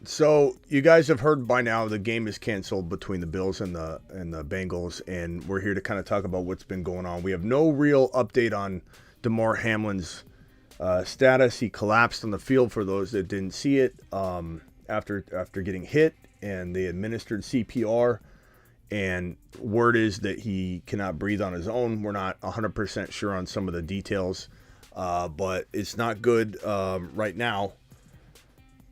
So you guys have heard by now the game is canceled between the Bills and the Bengals, and we're here to kind of talk about what's been going on. We have no real update on Damar Hamlin's status. He collapsed on the field for those that didn't see it after getting hit, and they administered CPR. And word is that he cannot breathe on his own. We're not 100% sure on some of the details, but it's not good right now.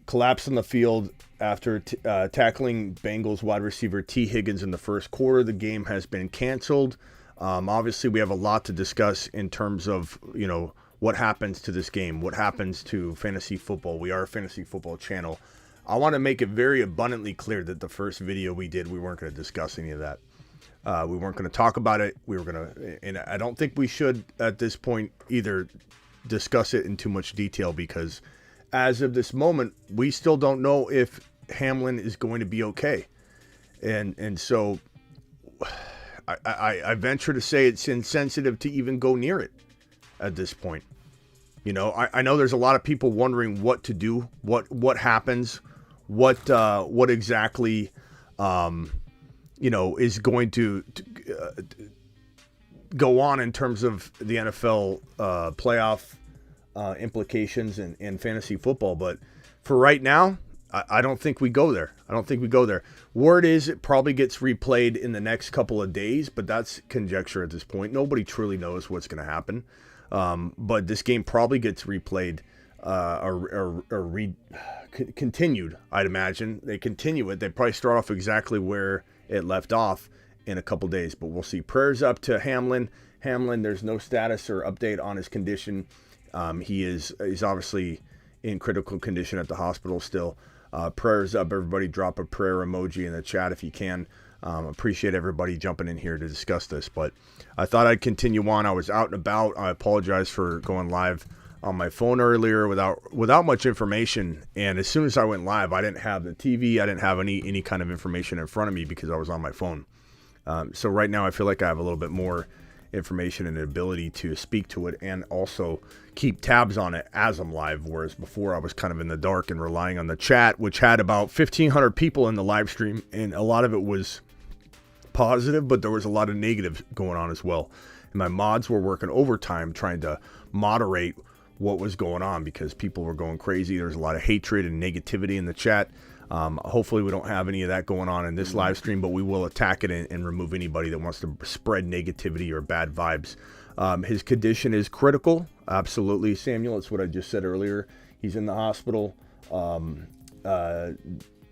Collapsed on the field after tackling Bengals wide receiver T. Higgins in the first quarter. The game has been canceled. Obviously, we have a lot to discuss in terms of, what happens to this game, what happens to fantasy football. We are a fantasy football channel. I want to make it very abundantly clear that the first video we did, we weren't going to discuss any of that. We weren't going to talk about it. We were going to, and I don't think we should at this point either discuss it in too much detail, because as of this moment, we still don't know if Hamlin is going to be okay. And so I venture to say it's insensitive to even go near it at this point. I know there's a lot of people wondering what to do, what happens, what exactly, is going to go on in terms of the NFL playoff implications and fantasy football. But for right now, I don't think we go there. Word is it probably gets replayed in the next couple of days, but that's conjecture at this point. Nobody truly knows what's going to happen. But this game probably gets replayed continued, I'd imagine. They continue it. They probably start off exactly where it left off in a couple days, but we'll see. Prayers up to Hamlin. There's no status or update on his condition. He's obviously in critical condition at the hospital still. Prayers up, everybody. Drop a prayer emoji in the chat if you can. Appreciate everybody jumping in here to discuss this, but I thought I'd continue on. I was out and about. I apologize for going live on my phone earlier without much information, and as soon as I went live, I didn't have the TV. I didn't have any kind of information in front of me because I was on my phone. So right now I feel like I have a little bit more information and ability to speak to it and also keep tabs on it as I'm live, whereas before I was kind of in the dark and relying on the chat, which had about 1,500 people in the live stream, and a lot of it was positive, but there was a lot of negative going on as well. And my mods were working overtime trying to moderate what was going on because people were going crazy. There's a lot of hatred and negativity in the chat. Hopefully we don't have any of that going on in this live stream, but we will attack it and remove anybody that wants to spread negativity or bad vibes. His condition is critical. Absolutely, Samuel. It's what I just said earlier. He's in the hospital.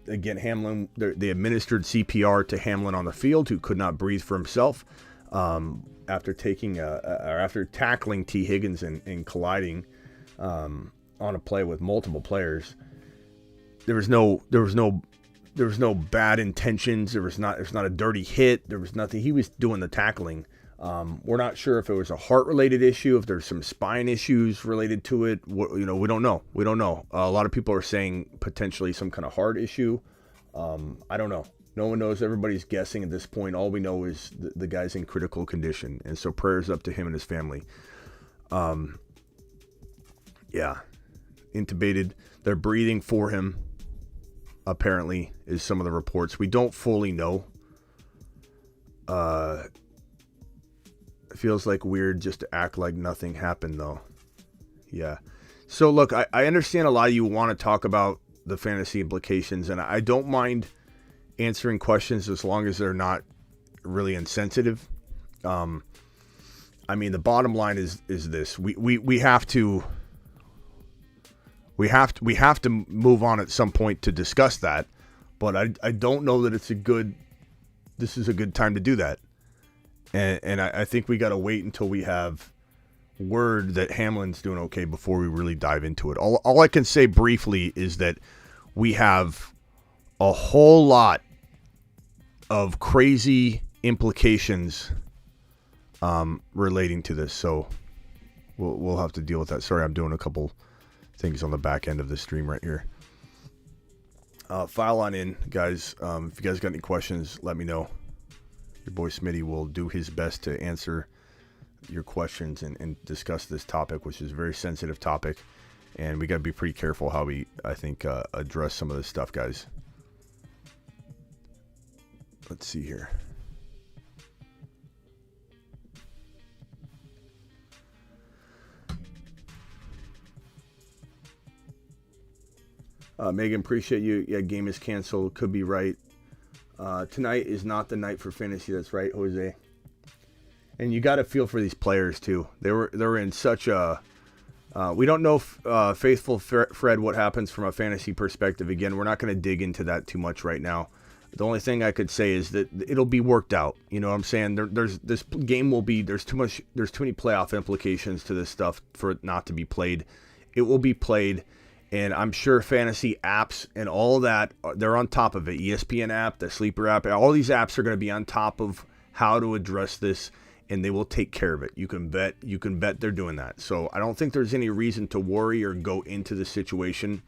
Again, Hamlin, they administered CPR to Hamlin on the field, who could not breathe for himself after tackling T. Higgins and colliding on a play with multiple players. There was no bad intentions. There's not a dirty hit. There was nothing. He was doing the tackling. We're not sure if it was a heart-related issue, if there's some spine issues related to it. We don't know. A lot of people are saying potentially some kind of heart issue. I don't know. No one knows. Everybody's guessing at this point. All we know is the guy's in critical condition, and so prayers up to him and his family. Yeah, intubated. They're breathing for him, apparently, is some of the reports. We don't fully know. It feels like weird just to act like nothing happened, though. Yeah. So, look, I understand a lot of you want to talk about the fantasy implications, and I don't mind answering questions as long as they're not really insensitive. I mean, the bottom line is this: we have to move on at some point to discuss that, but I don't know that this is a good time to do that. And I think we got to wait until we have word that Hamlin's doing okay before we really dive into it. All I can say briefly is that we have a whole lot of crazy implications relating to this. So we'll have to deal with that. Sorry, I'm doing a couple things on the back end of the stream right here. File on in, guys. If you guys got any questions, let me know. Your boy Smitty will do his best to answer your questions and discuss this topic, which is a very sensitive topic. And we got to be pretty careful how we, I think, address some of this stuff, guys. Let's see here. Megan, appreciate you. Yeah, game is canceled. Could be right. Tonight is not the night for fantasy. That's right, Jose. And you got to feel for these players too. They were in such a. We don't know, faithful Fred, what happens from a fantasy perspective. Again, we're not going to dig into that too much right now. The only thing I could say is that it'll be worked out. You know what I'm saying? This game will be. There's too many playoff implications to this stuff for it not to be played. It will be played. And I'm sure fantasy apps and all that, they're on top of it. ESPN app, the Sleeper app, all these apps are going to be on top of how to address this, and they will take care of it. You can bet they're doing that. So I don't think there's any reason to worry or go into the situation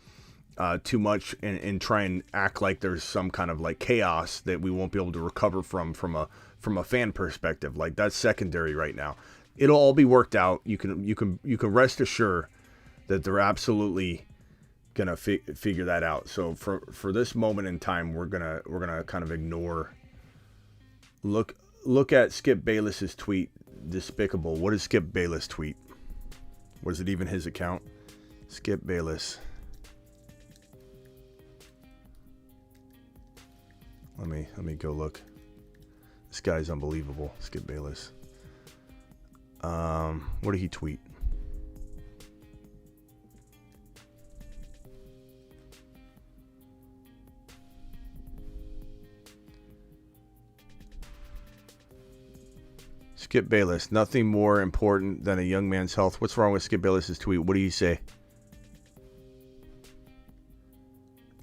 too much and try and act like there's some kind of like chaos that we won't be able to recover from a fan perspective. Like, that's secondary right now. It'll all be worked out. You can rest assured that they're absolutely gonna figure that out. So for this moment in time, we're gonna kind of ignore. Look at Skip Bayless's tweet. Despicable. What is Skip Bayless tweet? Was it even his account? Skip Bayless. Let me go look. This guy's unbelievable. Skip Bayless. What did he tweet? Skip Bayless, nothing more important than a young man's health. What's wrong with Skip Bayless's tweet? What do you say?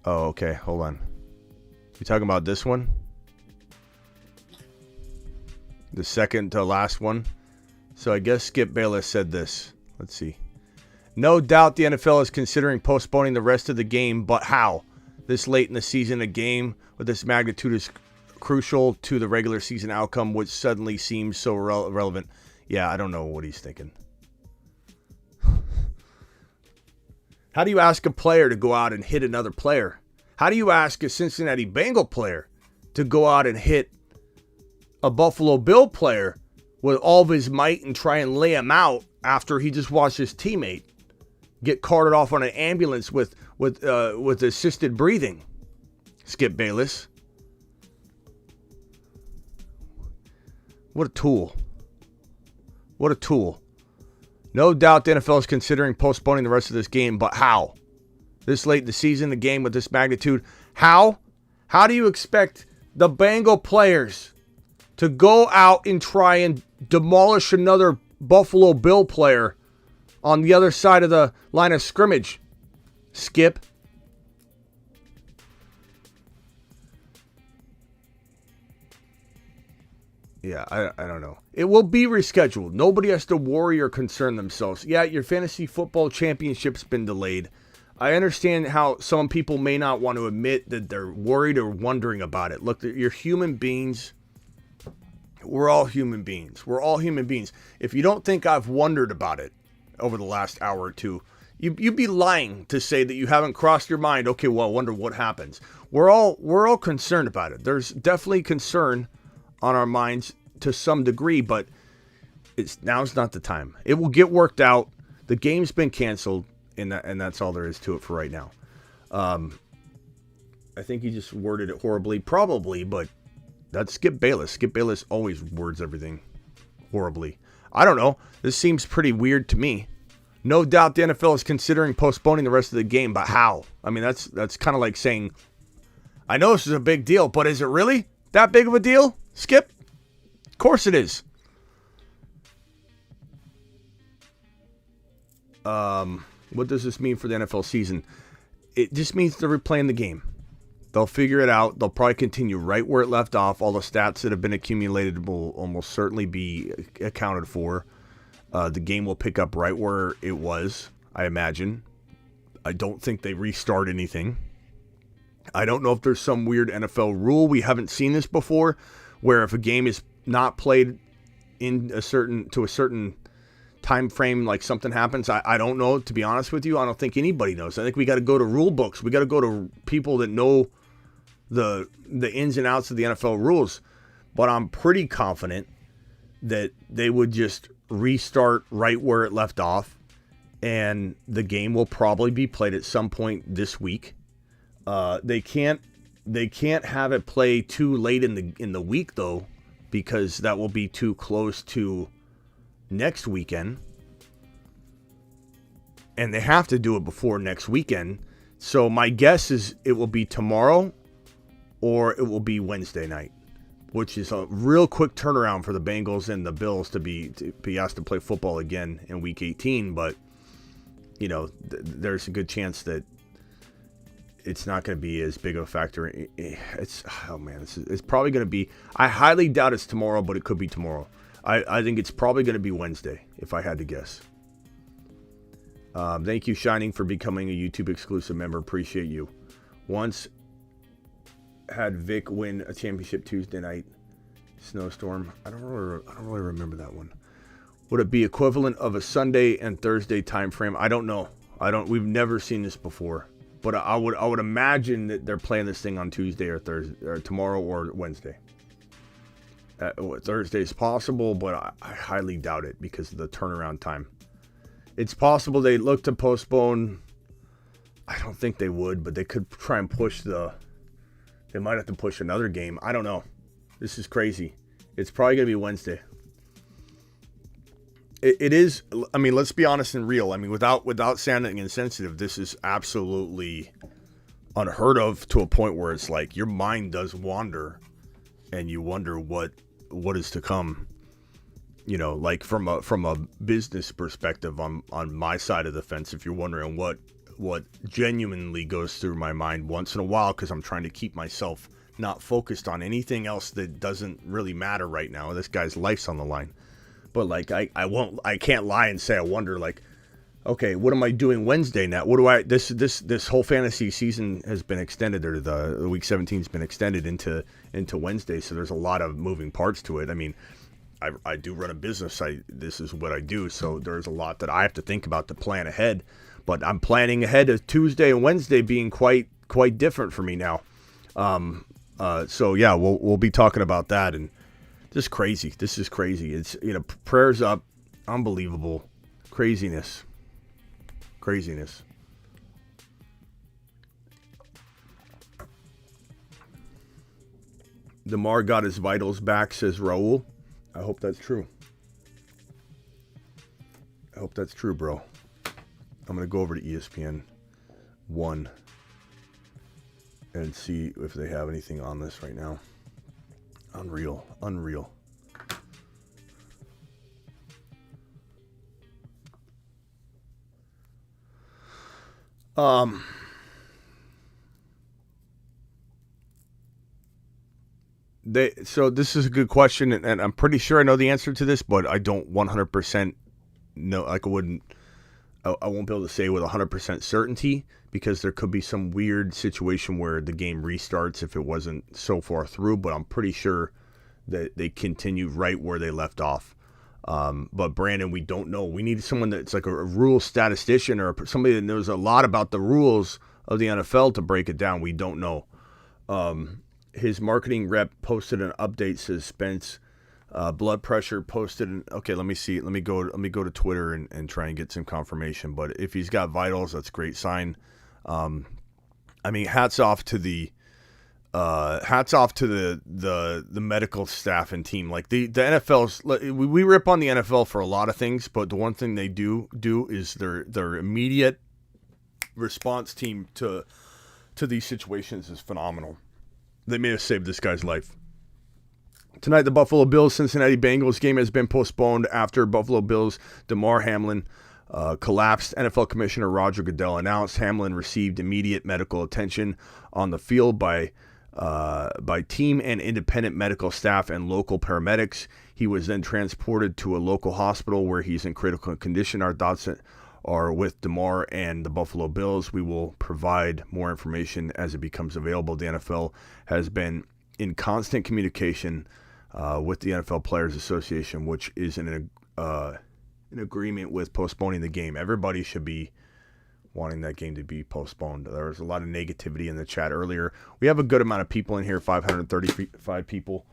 Oh, okay. Hold on. You talking about this one? The second to last one? So I guess Skip Bayless said this. Let's see. No doubt the NFL is considering postponing the rest of the game, but how? This late in the season, a game with this magnitude is crucial to the regular season outcome, which suddenly seems so relevant. Yeah, I don't know what he's thinking. How do you ask a player to go out and hit another player? How do you ask a Cincinnati Bengal player to go out and hit a Buffalo Bill player with all of his might and try and lay him out after he just watched his teammate get carted off on an ambulance with assisted breathing? Skip Bayless. What a tool. What a tool. No doubt the NFL is considering postponing the rest of this game, but how? This late in the season, a game with this magnitude. How? How do you expect the Bengal players to go out and try and demolish another Buffalo Bill player on the other side of the line of scrimmage? Skip. Yeah, I don't know. It will be rescheduled. Nobody has to worry or concern themselves. Yeah, your fantasy football championship's been delayed. I understand how some people may not want to admit that they're worried or wondering about it. Look, you're human beings. We're all human beings. We're all human beings. If you don't think I've wondered about it over the last hour or two, you'd be lying to say that you haven't crossed your mind. Okay, well, I wonder what happens. We're all concerned about it. There's definitely concern on our minds to some degree, but now's not the time. It will get worked out. The game's been canceled, and that's all there is to it for right now. I think he just worded it horribly, probably, but that's Skip Bayless. Skip Bayless always words everything horribly. I don't know. This seems pretty weird to me. No doubt the NFL is considering postponing the rest of the game, but how? I mean, that's kind of like saying, I know this is a big deal, but is it really that big of a deal, Skip? Of course it is. What does this mean for the NFL season? It just means they're replaying the game. They'll figure it out. They'll probably continue right where it left off. All the stats that have been accumulated will almost certainly be accounted for. The game will pick up right where it was, I imagine. I don't think they restart anything. I don't know if there's some weird NFL rule. We haven't seen this before, where if a game is not played to a certain time frame, like something happens? I don't know, to be honest with you. I don't think anybody knows. I think we got to go to rule books. We got to go to people that know the ins and outs of the NFL rules. But I'm pretty confident that they would just restart right where it left off, and the game will probably be played at some point this week. They can't have it play too late in the week though, because that will be too close to next weekend, and they have to do it before next weekend. So my guess is it will be tomorrow or it will be Wednesday night, which is a real quick turnaround for the Bengals and the Bills to be asked to play football again in Week 18. But, you know, there's a good chance that it's not going to be as big of a factor. It's probably going to be, I highly doubt it's tomorrow, but it could be tomorrow. I think it's probably going to be Wednesday, if I had to guess. Thank you, Shining, for becoming a YouTube exclusive member. Appreciate you. Once had Vic win a championship Tuesday night snowstorm. I don't really remember that one. Would it be equivalent of a Sunday and Thursday time frame? I don't know. We've never seen this before. But I would imagine that they're playing this thing on Tuesday or Thursday, or tomorrow or Wednesday. Thursday is possible, but I highly doubt it because of the turnaround time. It's possible they look to postpone. I don't think they would, but they could try and push they might have to push another game. I don't know. This is crazy. It's probably going to be Wednesday. It is. I mean, let's be honest and real. I mean, without sounding insensitive, this is absolutely unheard of, to a point where it's like your mind does wander, and you wonder what is to come. You know, like from a business perspective, on my side of the fence. If you're wondering what genuinely goes through my mind once in a while, because I'm trying to keep myself not focused on anything else that doesn't really matter right now. This guy's life's on the line. But like I can't lie and say I wonder, like, okay, what am I doing Wednesday now? What do this whole fantasy season has been extended, or the week 17 has been extended into Wednesday, so there's a lot of moving parts to it. I mean, I do run a business. This is what I do, so there's a lot that I have to think about to plan ahead. But I'm planning ahead of Tuesday and Wednesday being quite different for me now. So yeah, we'll be talking about that. And just crazy. This is crazy. It's, you know, prayers up. Unbelievable. Craziness. Damar got his vitals back, says Raul. I hope that's true. Bro. I'm going to go over to ESPN 1 and see if they have anything on this right now. Unreal. So this is a good question, and I'm pretty sure I know the answer to this, but I don't 100% know. Like I won't be able to say with 100% certainty, because there could be some weird situation where the game restarts if it wasn't so far through, but I'm pretty sure that they continue right where they left off. But Brandon, we don't know. We need someone that's like a rule statistician, or somebody that knows a lot about the rules of the NFL to break it down. We don't know. His marketing rep posted an update, says Spence. Blood pressure posted. Okay, let me see. Let me go to Twitter and try and get some confirmation. But if he's got vitals, that's a great sign. I mean, hats off to the medical staff and team. Like the NFL's, we rip on the NFL for a lot of things, but the one thing they do is their immediate response team to these situations is phenomenal. They may have saved this guy's life. Tonight, the Buffalo Bills-Cincinnati Bengals game has been postponed after Buffalo Bills' Damar Hamlin collapsed. NFL Commissioner Roger Goodell announced Hamlin received immediate medical attention on the field by team and independent medical staff and local paramedics. He was then transported to a local hospital where he's in critical condition. Our thoughts are with Damar and the Buffalo Bills. We will provide more information as it becomes available. The NFL has been in constant communication with the NFL Players Association, which is an in agreement with postponing the game. Everybody should be wanting that game to be postponed. There was a lot of negativity in the chat earlier. We have a good amount of people in here, 535 people.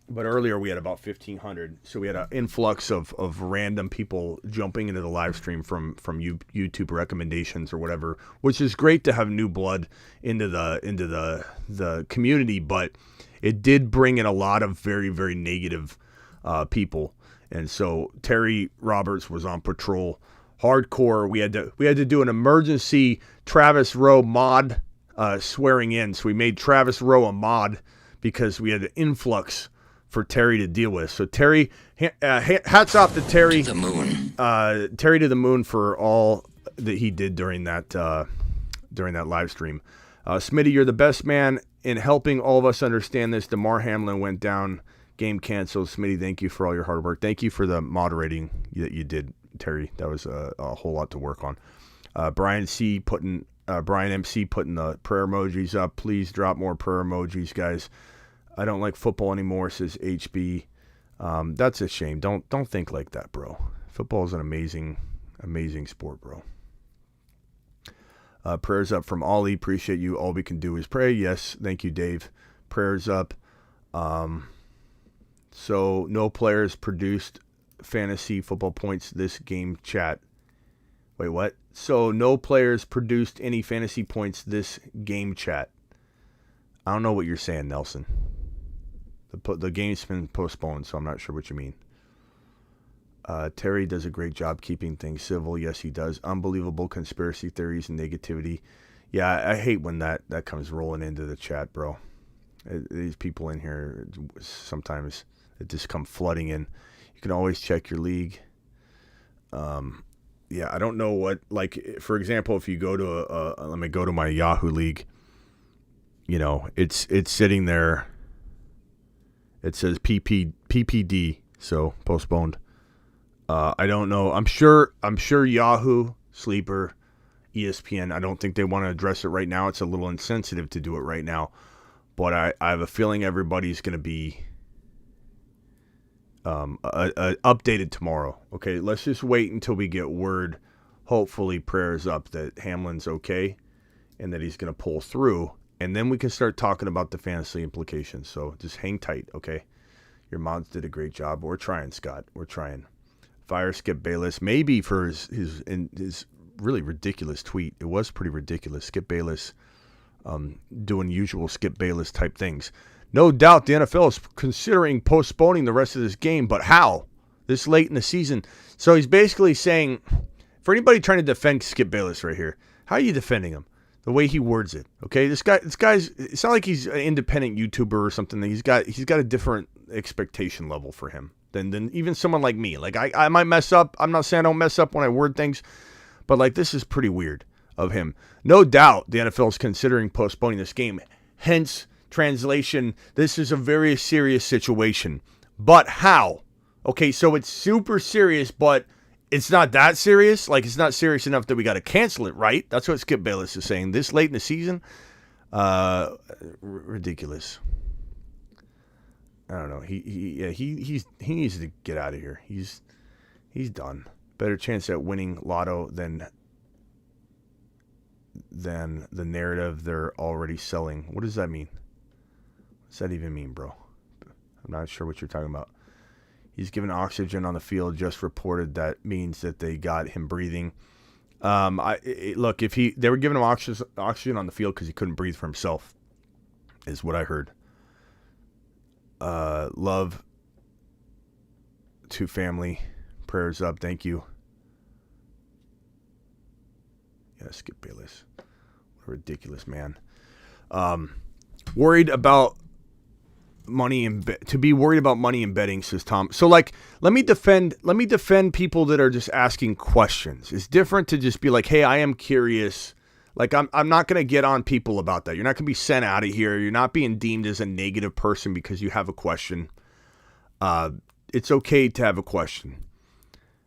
But earlier we had about 1,500. So we had an influx of random people jumping into the live stream from YouTube recommendations or whatever, which is great to have new blood into the community. But it did bring in a lot of very, very negative people. And so Terry Roberts was on patrol hardcore. We had to do an emergency Travis Rowe mod swearing in. So we made Travis Rowe a mod because we had an influx for Terry to deal with. So Terry, hats off to Terry. To the moon. Terry to the moon for all that he did during that live stream. Smitty, you're the best man in helping all of us understand this. Damar Hamlin went down, game canceled. Smitty, thank you for all your hard work. Thank you for the moderating that you did, Terry. That was a whole lot to work on. Brian MC putting the prayer emojis up. Please drop more prayer emojis, guys. I don't like football anymore, says HB. That's a shame. Don't think like that, bro. Football is an amazing sport, bro. Prayers up from Ollie. Appreciate you. All we can do is pray. Yes, thank you, Dave. Prayers up. So no players produced fantasy football points this game, chat. Wait, what? So no players produced any fantasy points this game, chat. I don't know what you're saying, Nelson. The game's been postponed, so I'm not sure what you mean. Terry does a great job keeping things civil. Yes, he does. Unbelievable conspiracy theories and negativity. Yeah, I hate when that comes rolling into the chat, bro. These people in here, sometimes it just come flooding in. You can always check your league. Yeah, I don't know what, like, for example, if you go to let me go to my Yahoo league, you know, it's sitting there. It says PPD, so postponed. I don't know. I'm sure Yahoo, Sleeper, ESPN, I don't think they want to address it right now. It's a little insensitive to do it right now. But I have a feeling everybody's going to be updated tomorrow. Okay, let's just wait until we get word, hopefully prayers up, that Hamlin's okay and that he's going to pull through. And then we can start talking about the fantasy implications. So just hang tight, okay? Your mods did a great job. We're trying, Scott. We're trying. Fire Skip Bayless. Maybe for his really ridiculous tweet. It was pretty ridiculous. Skip Bayless doing usual Skip Bayless type things. No doubt the NFL is considering postponing the rest of this game, but how? This late in the season. So he's basically saying, for anybody trying to defend Skip Bayless right here, how are you defending him? The way he words it, okay? This guy's. It's not like he's an independent YouTuber or something. He's got a different expectation level for him than even someone like me. Like I might mess up. I'm not saying I don't mess up when I word things, but like this is pretty weird of him. No doubt the NFL is considering postponing this game. Hence, translation: this is a very serious situation. But how? Okay, so it's super serious, but it's not that serious. Like, it's not serious enough that we got to cancel it, right? That's what Skip Bayless is saying. This late in the season, ridiculous. I don't know. He needs to get out of here. He's done. Better chance at winning Lotto than the narrative they're already selling. What does that mean? What does that even mean, bro? I'm not sure what you're talking about. He's given oxygen on the field. Just reported that means that they got him breathing. Look, if they were giving him oxygen on the field because he couldn't breathe for himself, is what I heard. Love to family. Prayers up. Thank you. Yeah, Skip Bayless. What a ridiculous man. Worried about money and to be worried about money and betting, says Tom. So like, let me defend people that are just asking questions. It's different to just be like, hey, I am curious. Like, I'm not going to get on people about that. You're not going to be sent out of here. You're not being deemed as a negative person because you have a question. It's okay to have a question.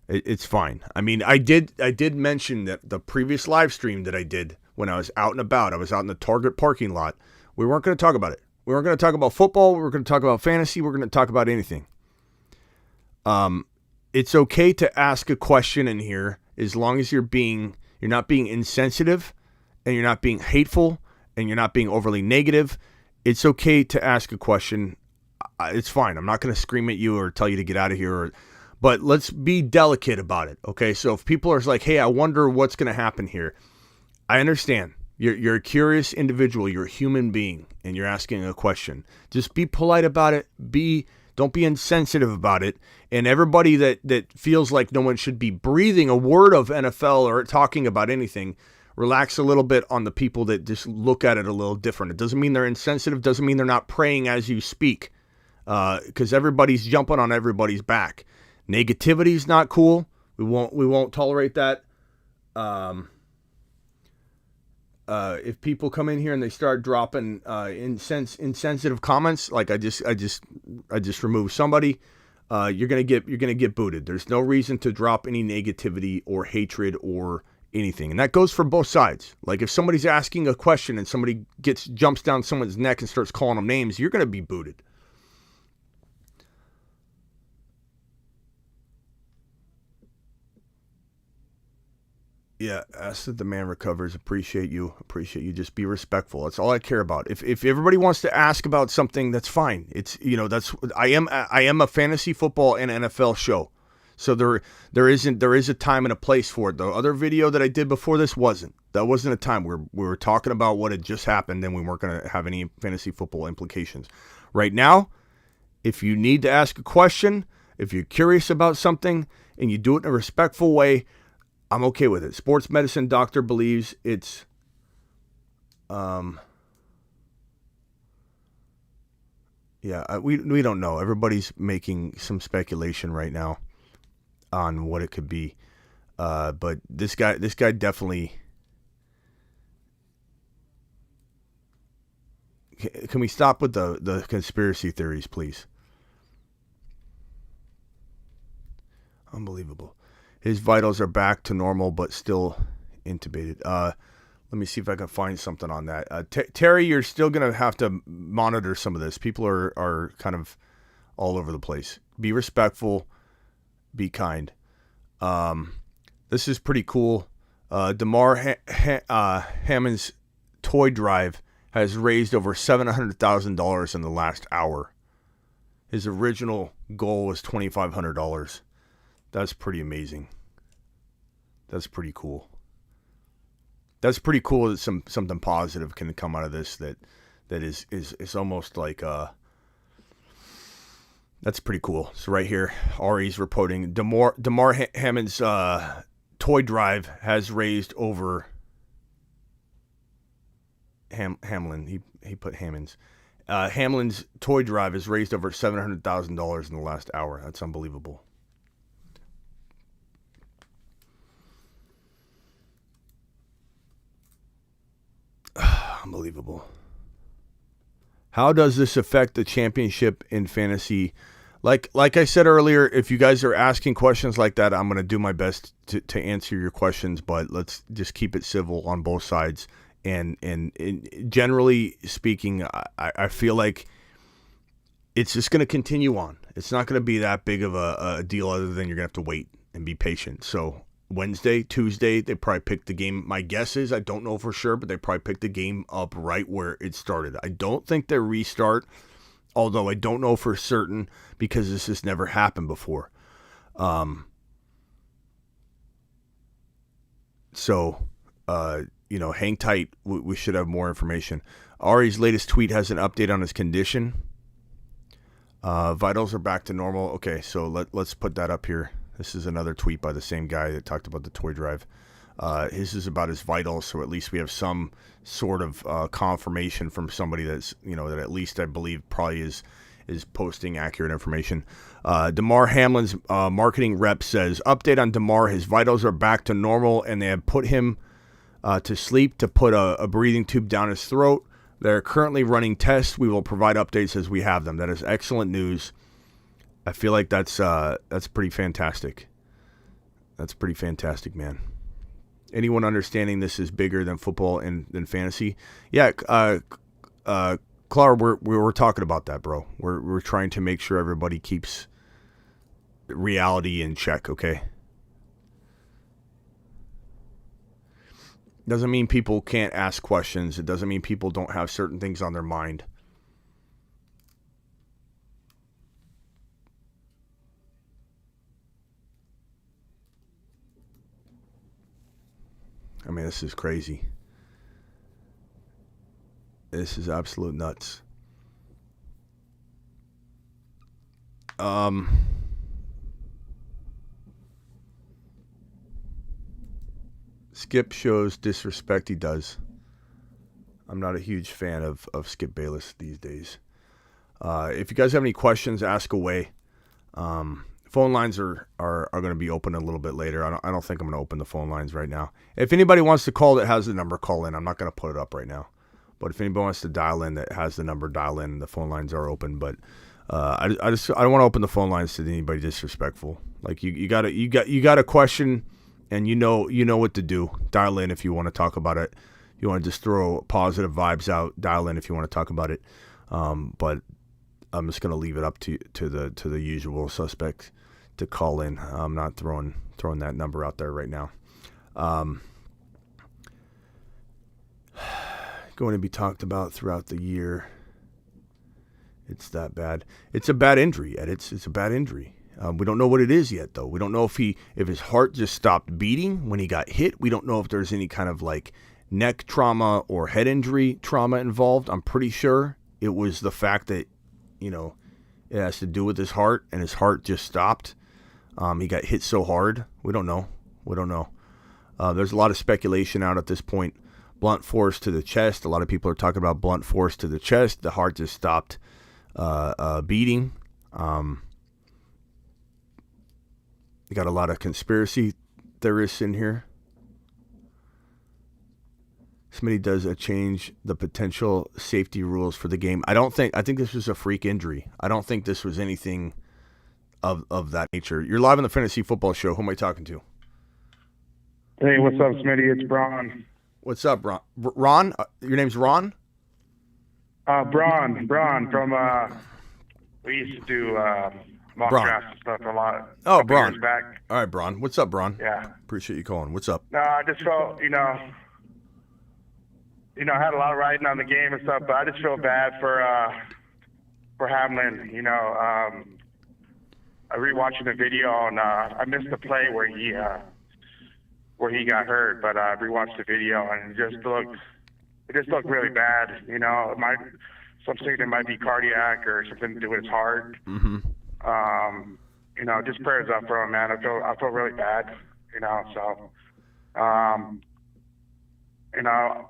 It's fine. I mean, I did mention that the previous live stream that I did when I was out and about, I was out in the Target parking lot. We weren't going to talk about it. We weren't going to talk about football. We were going to talk about fantasy. We're going to talk about anything. it's okay to ask a question in here as long as you're not being insensitive and you're not being hateful and you're not being overly negative. It's okay to ask a question. It's fine. I'm not going to scream at you or tell you to get out of here, but let's be delicate about it. Okay. So if people are like, hey, I wonder what's going to happen here. I understand. You're a curious individual. You're a human being and you're asking a question. Just be polite about it. Don't be insensitive about it. And everybody that feels like no one should be breathing a word of NFL or talking about anything, relax a little bit on the people that just look at it a little different. It doesn't mean they're insensitive. Doesn't mean they're not praying as you speak, because everybody's jumping on everybody's back. Negativity is not cool. We won't tolerate that. If people come in here and they start dropping insensitive comments, like I just removed somebody, you're gonna get booted. There's no reason to drop any negativity or hatred or anything, and that goes for both sides. Like if somebody's asking a question and somebody jumps down someone's neck and starts calling them names, you're gonna be booted. Yeah, ask that the man recovers. Appreciate you. Just be respectful. That's all I care about. If everybody wants to ask about something, that's fine. It's I am a fantasy football and NFL show, so there is a time and a place for it. The other video that I did before this wasn't. That wasn't a time where we were talking about what had just happened and we weren't going to have any fantasy football implications. Right now, if you need to ask a question, if you're curious about something and you do it in a respectful way, I'm okay with it. Sports medicine doctor believes it's we don't know. Everybody's making some speculation right now on what it could be. But this guy definitely. Can we stop with the conspiracy theories, please? Unbelievable. His vitals are back to normal, but still intubated. Let me see if I can find something on that. Terry, you're still going to have to monitor some of this. People are kind of all over the place. Be respectful. Be kind. This is pretty cool. Damar Hamlin's toy drive has raised over $700,000 in the last hour. His original goal was $2,500. That's pretty amazing. That's pretty cool. That's pretty cool that something positive can come out of this that is almost like that's pretty cool. So right here, Ari's reporting Damar Hamlin's toy drive has raised over Hamlin. He put Hamlin's. Hamlin's toy drive has raised over $700,000 in the last hour. That's unbelievable. Unbelievable. How does this affect the championship in fantasy? Like I said earlier, if you guys are asking questions like that, I'm going to do my best to answer your questions, but let's just keep it civil on both sides. And generally speaking, I feel like it's just going to continue on. It's not going to be that big of a deal other than you're going to have to wait and be patient. So Wednesday, Tuesday, they probably picked the game. My guess is, I don't know for sure, but they probably picked the game up right where it started. I don't think they restart, although I don't know for certain because this has never happened before. Hang tight. We should have more information. Ari's latest tweet has an update on his condition. Vitals are back to normal. Okay, so let's put that up here. This is another tweet by the same guy that talked about the toy drive. His is about his vitals, so at least we have some sort of confirmation from somebody that's, that at least I believe probably is posting accurate information. Damar Hamlin's marketing rep says, update on Damar, his vitals are back to normal, and they have put him to sleep to put a breathing tube down his throat. They're currently running tests. We will provide updates as we have them. That is excellent news. I feel like that's pretty fantastic. That's pretty fantastic, man. Anyone understanding this is bigger than football and than fantasy? Yeah, Clar, we're talking about that, bro. We're trying to make sure everybody keeps reality in check, okay? Doesn't mean people can't ask questions. It doesn't mean people don't have certain things on their mind. I mean, this is crazy. This is absolute nuts. Skip shows disrespect he does. I'm not a huge fan of Skip Bayless these days. If you guys have any questions, ask away. Phone lines are going to be open a little bit later. I don't think I'm going to open the phone lines right now. If anybody wants to call that has the number, call in. I'm not going to put it up right now. But if anybody wants to dial in that has the number, dial in. The phone lines are open. But I don't want to open the phone lines to anybody disrespectful. Like you got a question, and you know what to do. Dial in if you want to talk about it. You want to just throw positive vibes out. Dial in if you want to talk about it. But I'm just going to leave it up to the usual suspects to call in. I'm not throwing that number out there right now. Going to be talked about throughout the year. It's that bad. It's a bad injury, Ed. It's a bad injury. We don't know what it is yet, though. We don't know if his heart just stopped beating when he got hit. We don't know if there's any kind of like neck trauma or head injury trauma involved. I'm pretty sure it was the fact that, it has to do with his heart, and his heart just stopped. He got hit so hard. We don't know. There's a lot of speculation out at this point. Blunt force to the chest. A lot of people are talking about blunt force to the chest. The heart just stopped beating. You got a lot of conspiracy theorists in here. Somebody does change the potential safety rules for the game. I think this was a freak injury. I don't think this was anything of that nature. You're live on the Fantasy Football Show. Who am I talking to? Hey, what's up, Smitty? It's Braun. What's up, Ron? Ron? Your name's Ron? Braun from, we used to do mock drafts and stuff a lot. Oh, Braun. Years back. All right, Braun. What's up, Braun? Yeah. Appreciate you calling. What's up? No, I just felt, I had a lot of riding on the game and stuff, but I just feel bad for Hamlin. I rewatching the video, and I missed the play where he got hurt, but I rewatched the video, and it just looked really bad. Some thinking it might be cardiac or something to do with his heart. Mm-hmm. Just prayers up for him, man. I feel really bad.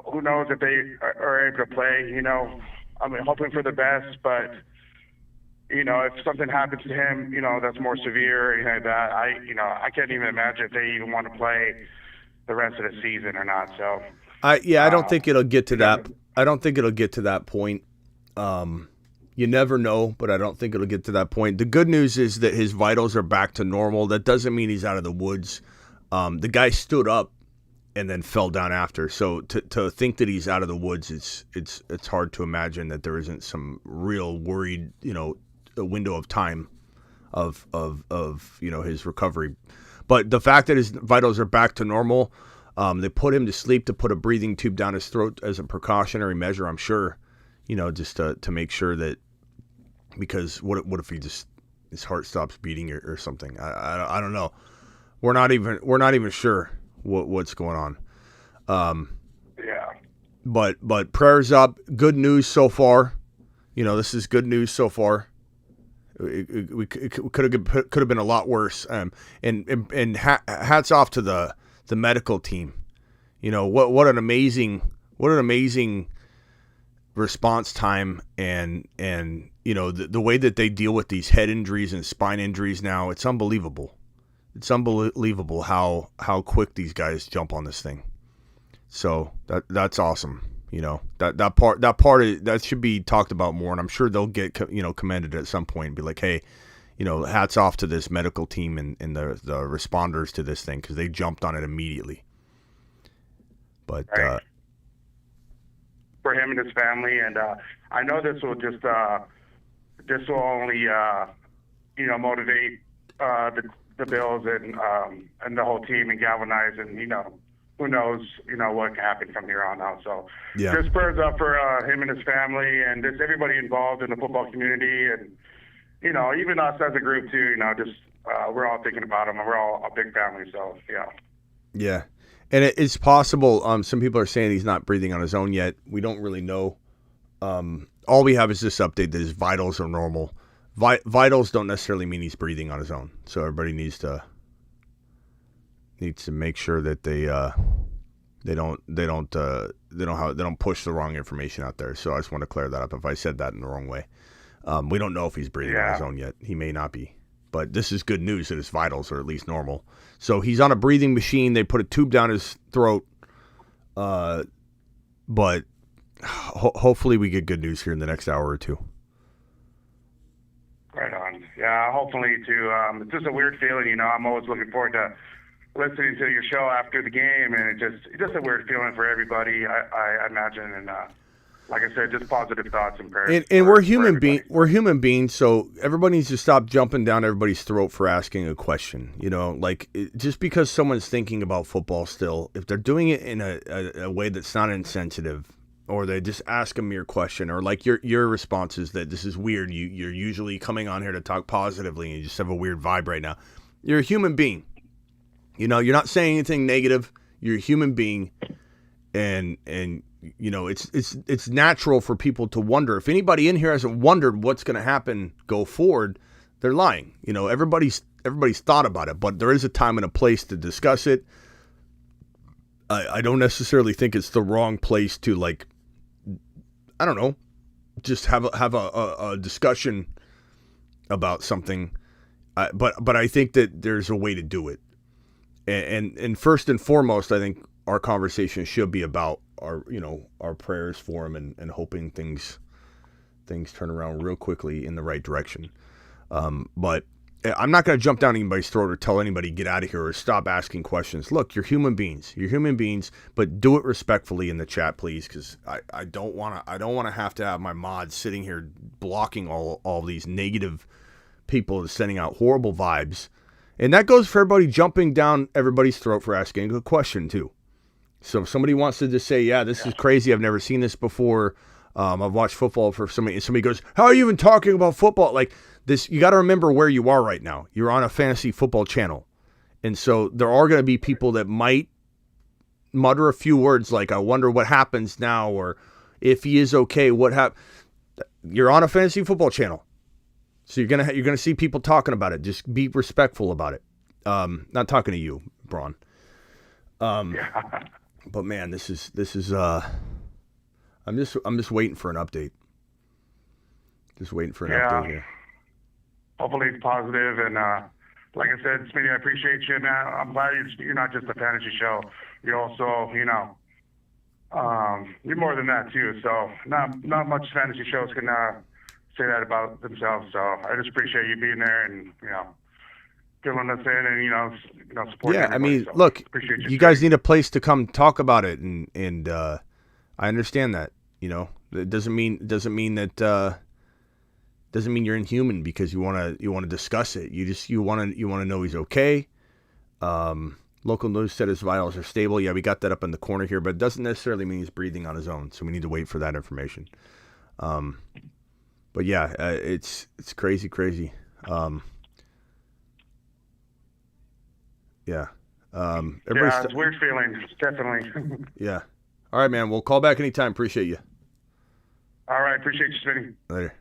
Who knows if they are able to play. I'm hoping for the best, but if something happens to him, that's more severe or anything like that, I can't even imagine if they even want to play the rest of the season or not. So, I don't think it'll get to that. I don't think it'll get to that point. You never know, but I don't think it'll get to that point. The good news is that his vitals are back to normal. That doesn't mean he's out of the woods. The guy stood up and then fell down after. So to think that he's out of the woods, it's hard to imagine that there isn't some real worried, a window of time of his recovery. But the fact that his vitals are back to normal, they put him to sleep to put a breathing tube down his throat as a precautionary measure, I'm sure, just to make sure that, because what if his heart stops beating or something? I don't know. We're not even sure what's going on. Yeah. But prayers up. Good news so far. This is good news so far. It could have been a lot worse. And hats off to the medical team. What an amazing response time, and the way that they deal with these head injuries and spine injuries now. It's unbelievable. It's unbelievable how quick these guys jump on this thing. So that's awesome. That part that should be talked about more, and I'm sure they'll get commended at some point and be like, hey, hats off to this medical team and the responders to this thing, because they jumped on it immediately. But right. For him and his family, and I know this will only motivate the Bills and the whole team and galvanize, and who knows what can happen from here on out. So Yeah. just prayers up for him and his family and just everybody involved in the football community, and even us as a group too. Just we're all thinking about him, and we're all a big family. So yeah. Yeah. And it's possible. Some people are saying he's not breathing on his own yet. We don't really know. All we have is this update that his vitals are normal. Vitals don't necessarily mean he's breathing on his own. So everybody needs to make sure that they don't push the wrong information out there. So I just want to clear that up if I said that in the wrong way. We don't know if he's breathing on his own yet. He may not be. But this is good news that his vitals are at least normal. So he's on a breathing machine. They put a tube down his throat. But hopefully we get good news here in the next hour or two. Right on. Yeah, hopefully too. It's just a weird feeling, I'm always looking forward to listening to your show after the game, and it's just a weird feeling for everybody, I imagine. And like I said, just positive thoughts and prayers. And we're human beings. We're human beings, so everybody needs to stop jumping down everybody's throat for asking a question. Just because someone's thinking about football still, if they're doing it in a way that's not insensitive, or they just ask a mere question, or like your response is that this is weird. You're usually coming on here to talk positively, and you just have a weird vibe right now. You're a human being. You're not saying anything negative. You're a human being, and it's natural for people to wonder. If anybody in here hasn't wondered what's going to happen go forward, they're lying. Everybody's thought about it, but there is a time and a place to discuss it. I don't necessarily think it's the wrong place to, I don't know, just have a discussion about something. But I think that there's a way to do it. And first and foremost, I think our conversation should be about our prayers for him and hoping things turn around real quickly in the right direction. But I'm not going to jump down anybody's throat or tell anybody get out of here or stop asking questions. Look, you're human beings. You're human beings, but do it respectfully in the chat, please, because I don't want to have my mods sitting here blocking all these negative people sending out horrible vibes. And that goes for everybody jumping down everybody's throat for asking a question too. So if somebody wants to just say, yeah, this is crazy, I've never seen this before, I've watched football for somebody, and somebody goes, how are you even talking about football? Like this, you got to remember where you are right now. You're on a fantasy football channel. And so there are going to be people that might mutter a few words like, I wonder what happens now, or if he is okay, what happened. You're on a fantasy football channel. So you're gonna see people talking about it. Just be respectful about it. Not talking to you, Braun. But man, this is I'm just waiting for an update. Just waiting for an update here. Hopefully it's positive, and like I said, Smitty, I appreciate you, man. I'm glad you're not just a fantasy show. You're also, you're more than that too. So not much fantasy shows can say that about themselves. So I just appreciate you being there and filling us in and supporting. Yeah, everybody. I mean, So, look, appreciate you guys need a place to come talk about it, and I understand that. It doesn't mean that doesn't mean you're inhuman because you want to discuss it. You want to know he's okay. Local news said his vitals are stable. Yeah, we got that up in the corner here, but it doesn't necessarily mean he's breathing on his own. So we need to wait for that information. But yeah, it's crazy. Yeah. It's a weird feeling, definitely. Yeah. All right, man. We'll call back anytime. Appreciate you. All right, appreciate you, Smitty. Later.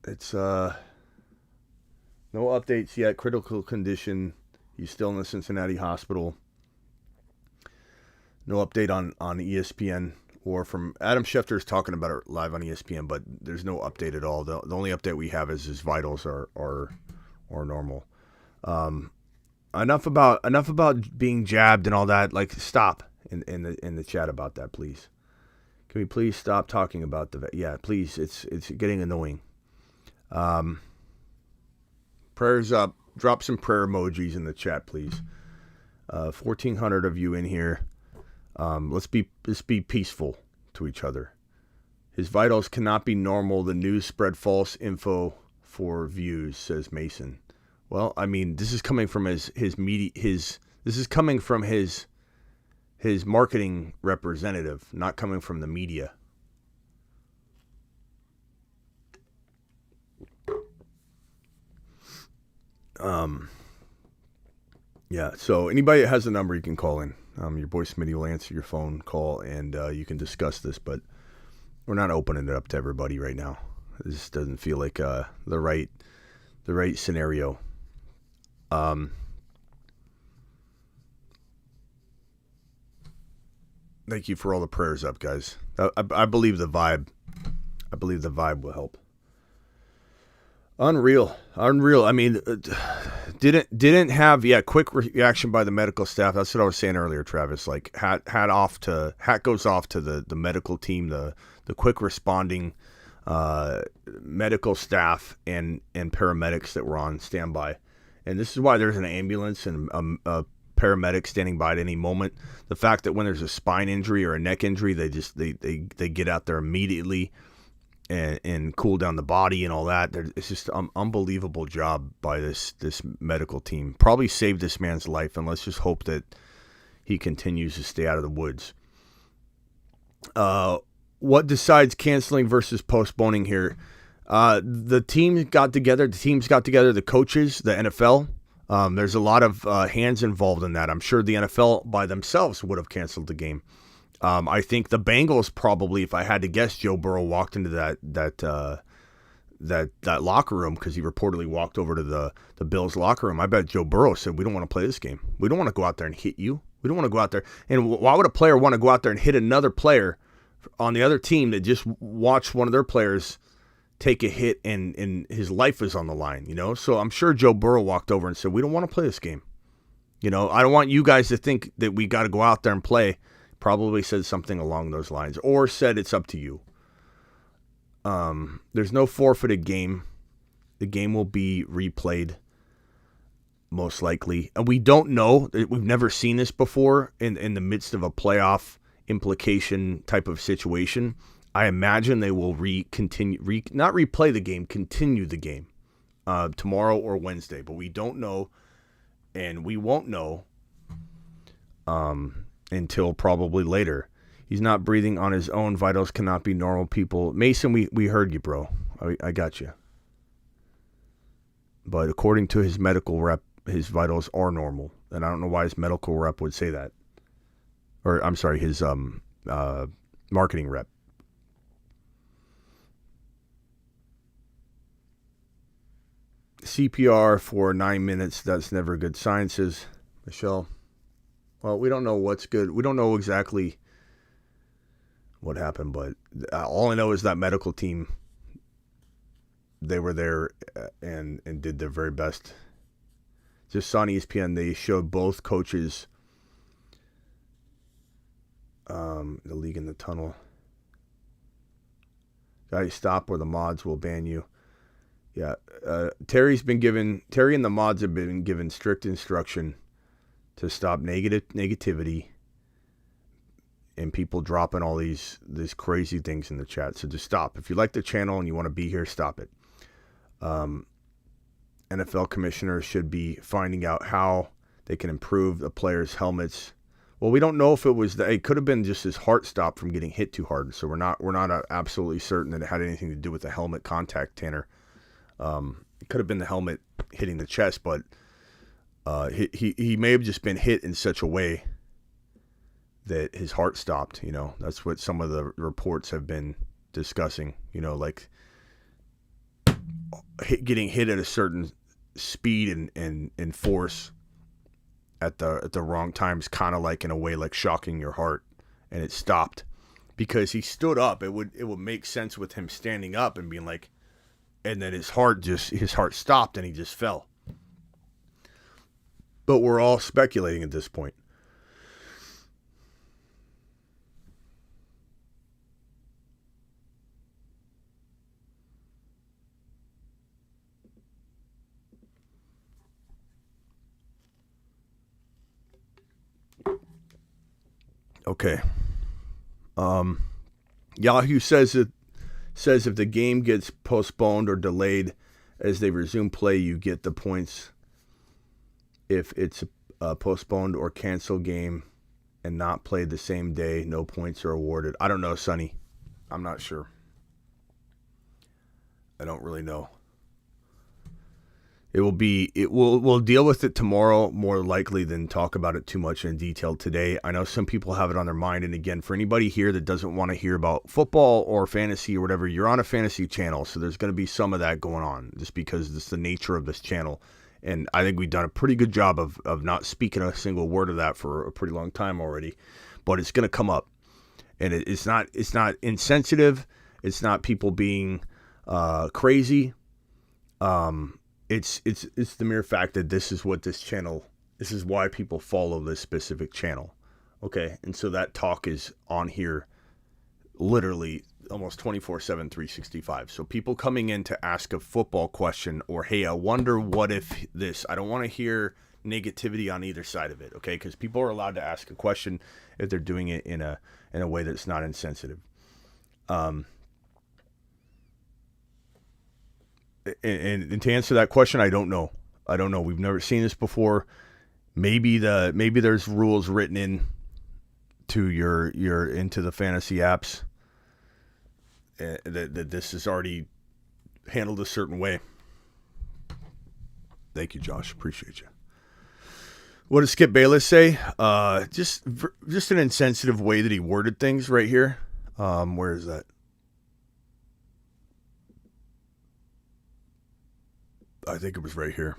It's no updates yet. Critical condition. He's still in the Cincinnati hospital. No update on ESPN or from Adam Schefter's talking about it live on ESPN, but there's no update at all. The only update we have is his vitals are normal. Enough about being jabbed and all that. Like, stop in the chat about that, please. Can we please stop talking about please. It's getting annoying. Prayers up. Drop some prayer emojis in the chat, please. 1,400 of you in here. Let's be peaceful to each other. His vitals cannot be normal. The news spread false info for views, says Mason. Well, I mean, this is coming from his media, this is coming from his marketing representative, not coming from the media. Yeah, so anybody that has a number, you can call in. Your boy Smitty will answer your phone call, and you can discuss this, but we're not opening it up to everybody right now. This doesn't feel like the right scenario. Thank you for all the prayers up, guys. I believe the vibe. I believe the vibe will help. Unreal. I mean, didn't have quick reaction by the medical staff. That's what I was saying earlier, Travis. Like hat goes off to the medical team, the quick responding medical staff and paramedics that were on standby. And this is why there's an ambulance and a paramedic standing by at any moment. The fact that when there's a spine injury or a neck injury, they get out there immediately and cool down the body and all that. It's just an unbelievable job by this medical team. Probably saved this man's life, and let's just hope that he continues to stay out of the woods. What decides canceling versus postponing here? The teams got together, the coaches, the NFL. There's a lot of hands involved in that. I'm sure the NFL by themselves would have canceled the game. I think the Bengals probably, if I had to guess, Joe Burrow walked into that locker room because he reportedly walked over to the Bills locker room. I bet Joe Burrow said, "We don't want to play this game. We don't want to go out there and hit you. We don't want to go out there." And why would a player want to go out there and hit another player on the other team that just watched one of their players take a hit and his life is on the line, you know? So I'm sure Joe Burrow walked over and said, "We don't want to play this game. You know, I don't want you guys to think that we got to go out there and play." Probably said something along those lines, or said it's up to you. There's no forfeited game. The game will be replayed, most likely. And we don't know. We've never seen this before in the midst of a playoff implication type of situation. I imagine they will not replay the game, continue the game tomorrow or Wednesday. But we don't know, and we won't know until probably later. He's not breathing on his own. Vitals cannot be normal people. Mason, we heard you, bro. I got you. But according to his medical rep, his vitals are normal. And I don't know why his medical rep would say that. Or, I'm sorry, his marketing rep. CPR for 9 minutes, that's never a good sign, says Michelle. Well, we don't know what's good. We don't know exactly what happened, but all I know is that medical team, they were there and did their very best. Just saw on ESPN, they showed both coaches, the league in the tunnel. Guys, stop or the mods will ban you. Yeah, Terry and the mods have been given strict instruction to stop negativity and people dropping all these crazy things in the chat. So just stop. If you like the channel and you want to be here, stop it. NFL commissioners should be finding out how they can improve the players' helmets. Well, we don't know if it could have been just his heart stopped from getting hit too hard. So we're not absolutely certain that it had anything to do with the helmet contact, Tanner. It could have been the helmet hitting the chest, but he may have just been hit in such a way that his heart stopped. You know, that's what some of the reports have been discussing. You know, like getting hit at a certain speed and force at the wrong times, kind of like in a way like shocking your heart, and it stopped because he stood up. It would make sense with him standing up and being like, and then his heart stopped and he just fell. But we're all speculating at this point. Okay. Yahoo says if the game gets postponed or delayed as they resume play, you get the points if it's a postponed or canceled game and not played the same day. No points are awarded. I don't know, Sonny. I'm not sure. I don't really know. We'll deal with it tomorrow more likely than talk about it too much in detail today. I know some people have it on their mind. And again, for anybody here that doesn't want to hear about football or fantasy or whatever, you're on a fantasy channel. So there's going to be some of that going on just because it's the nature of this channel. And I think we've done a pretty good job of not speaking a single word of that for a pretty long time already. But it's going to come up. And it's not insensitive. It's not people being crazy. It's the mere fact that this is why people follow this specific channel. Okay. And so that talk is on here literally almost 24/7, 365. So people coming in to ask a football question or, hey, I wonder what if this, I don't want to hear negativity on either side of it. Okay. Because people are allowed to ask a question if they're doing it in a way that's not insensitive. And to answer that question, I don't know. We've never seen this before. Maybe there's rules written in to your into the fantasy apps that this is already handled a certain way. Thank you, Josh. Appreciate you. What does Skip Bayless say? Just an insensitive way that he worded things right here. Where is that? I think it was right here.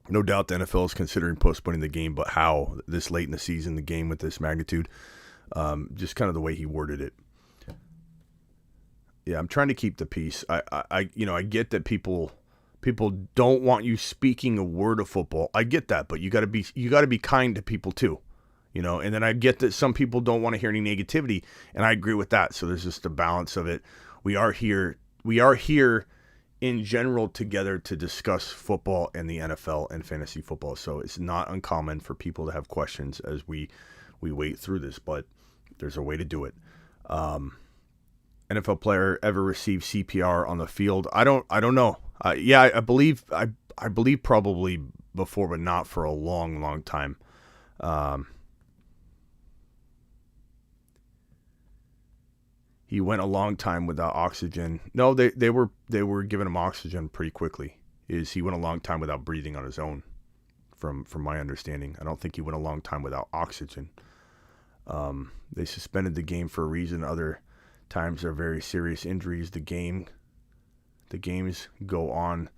No doubt the NFL is considering postponing the game, but how this late in the season, the game with this magnitude, just kind of the way he worded it. Yeah, I'm trying to keep the peace. I get that people don't want you speaking a word of football. I get that, but you got to be kind to people too, And then I get that some people don't want to hear any negativity, and I agree with that. So there's just a balance of it. We are here in general together to discuss football and the NFL and fantasy football. So it's not uncommon for people to have questions as we wait through this, but there's a way to do it. NFL player ever received CPR on the field? I don't know. I believe probably before, but not for a long, long time. He went a long time without oxygen. No, they were giving him oxygen pretty quickly. He went a long time without breathing on his own, from my understanding. I don't think he went a long time without oxygen. They suspended the game for a reason. Other times are very serious injuries. The games go on.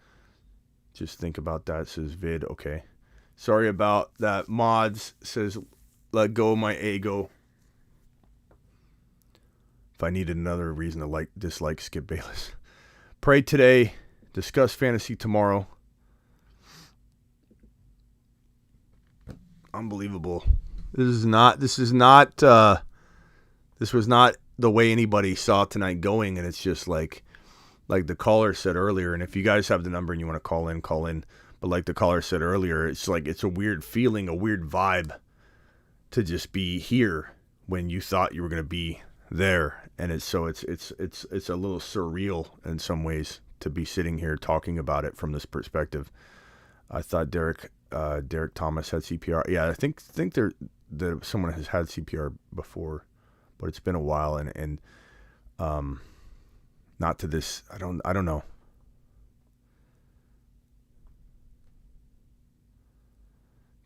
Just think about that, says Vid. Okay. Sorry about that. Mods says, let go of my ego. If I needed another reason to dislike Skip Bayless. Pray today, discuss fantasy tomorrow. Unbelievable. This was not the way anybody saw tonight going, and it's just like the caller said earlier, and if you guys have the number and you want to call in. But like the caller said earlier, it's like it's a weird feeling, a weird vibe to just be here when you thought you were going to be there, and it's a little surreal in some ways to be sitting here talking about it from this perspective. I thought Derek Thomas had CPR. Yeah, I think that someone has had CPR before, but it's been a while, and not to this. I don't know.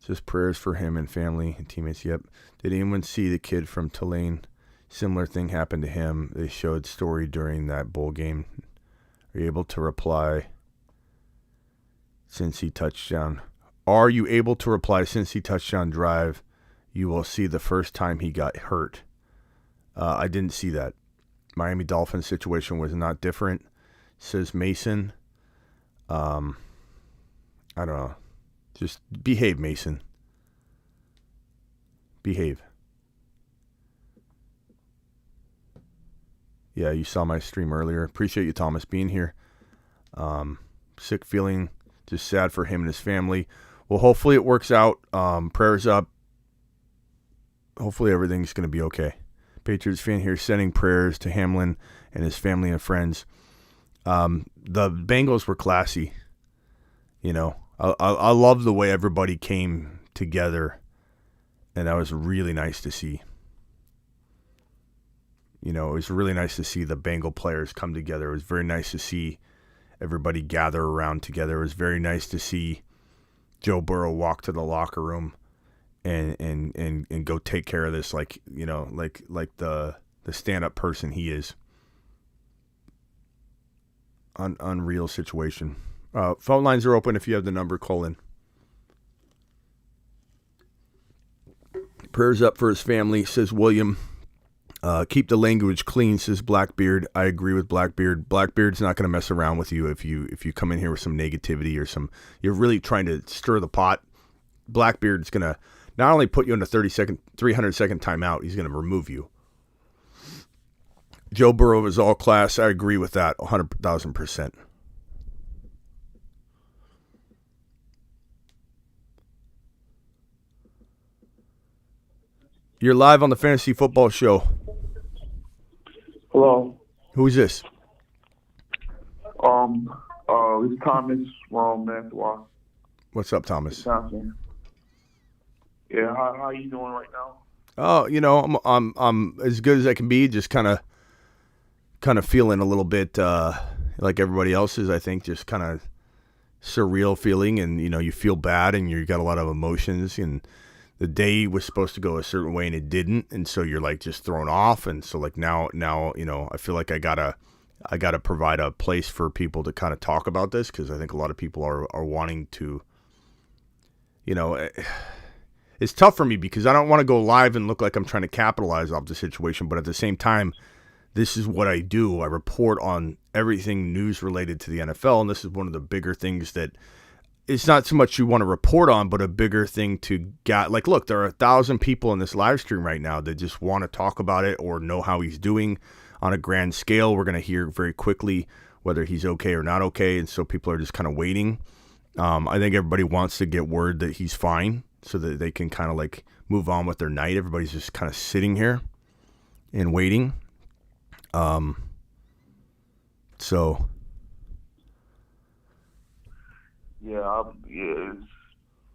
Just prayers for him and family and teammates. Yep. Did anyone see the kid from Tulane? Similar thing happened to him. They showed story during that bowl game. Are you able to reply Cincy touchdown? Are you able to reply Cincy touchdown drive? You will see the first time he got hurt. I didn't see that. Miami Dolphins situation was not different, says Mason. I don't know. Just behave, Mason. Behave. Yeah, you saw my stream earlier. Appreciate you, Thomas, being here. Sick feeling, just sad for him and his family. Well, hopefully it works out. Prayers up. Hopefully everything's going to be okay. Patriots fan here sending prayers to Hamlin and his family and friends. The Bengals were classy. You know, I love the way everybody came together, and that was really nice to see. You know, it was really nice to see the Bengal players come together. It was very nice to see everybody gather around together. It was very nice to see Joe Burrow walk to the locker room and go take care of this, like, you know, like the stand-up person he is. Unreal situation. Phone lines are open. If you have the number, call in. Prayers up for his family, says William. Keep the language clean, says Blackbeard. I agree with Blackbeard. Blackbeard's not going to mess around with you if you come in here with some negativity or you're really trying to stir the pot. Blackbeard's going to not only put you in a 300-second timeout, he's going to remove you. Joe Burrow is all class. I agree with that 100,000%. You're live on the Fantasy Football Show. Hello. Who's this? It's Thomas from Mantua. What's up, Thomas? Wisconsin. Yeah, how you doing right now? Oh, you know, I'm as good as I can be. Just kind of feeling a little bit like everybody else is. I think just kind of surreal feeling, and you know, you feel bad, and you got a lot of emotions, and the day was supposed to go a certain way and it didn't, and so you're like just thrown off, and so like now you know, I feel like I gotta provide a place for people to kind of talk about this, because I think a lot of people are wanting to, you know, it's tough for me because I don't want to go live and look like I'm trying to capitalize off the situation, but at the same time, this is what I do. I report on everything news related to the NFL, and this is one of the bigger things that it's not so much you want to report on, but a bigger thing to get. Like, look, there are 1,000 people in this live stream right now that just want to talk about it or know how he's doing on a grand scale. We're going to hear very quickly whether he's okay or not okay, and so people are just kind of waiting. I think everybody wants to get word that he's fine so that they can kind of like move on with their night. Everybody's just kind of sitting here and waiting. So...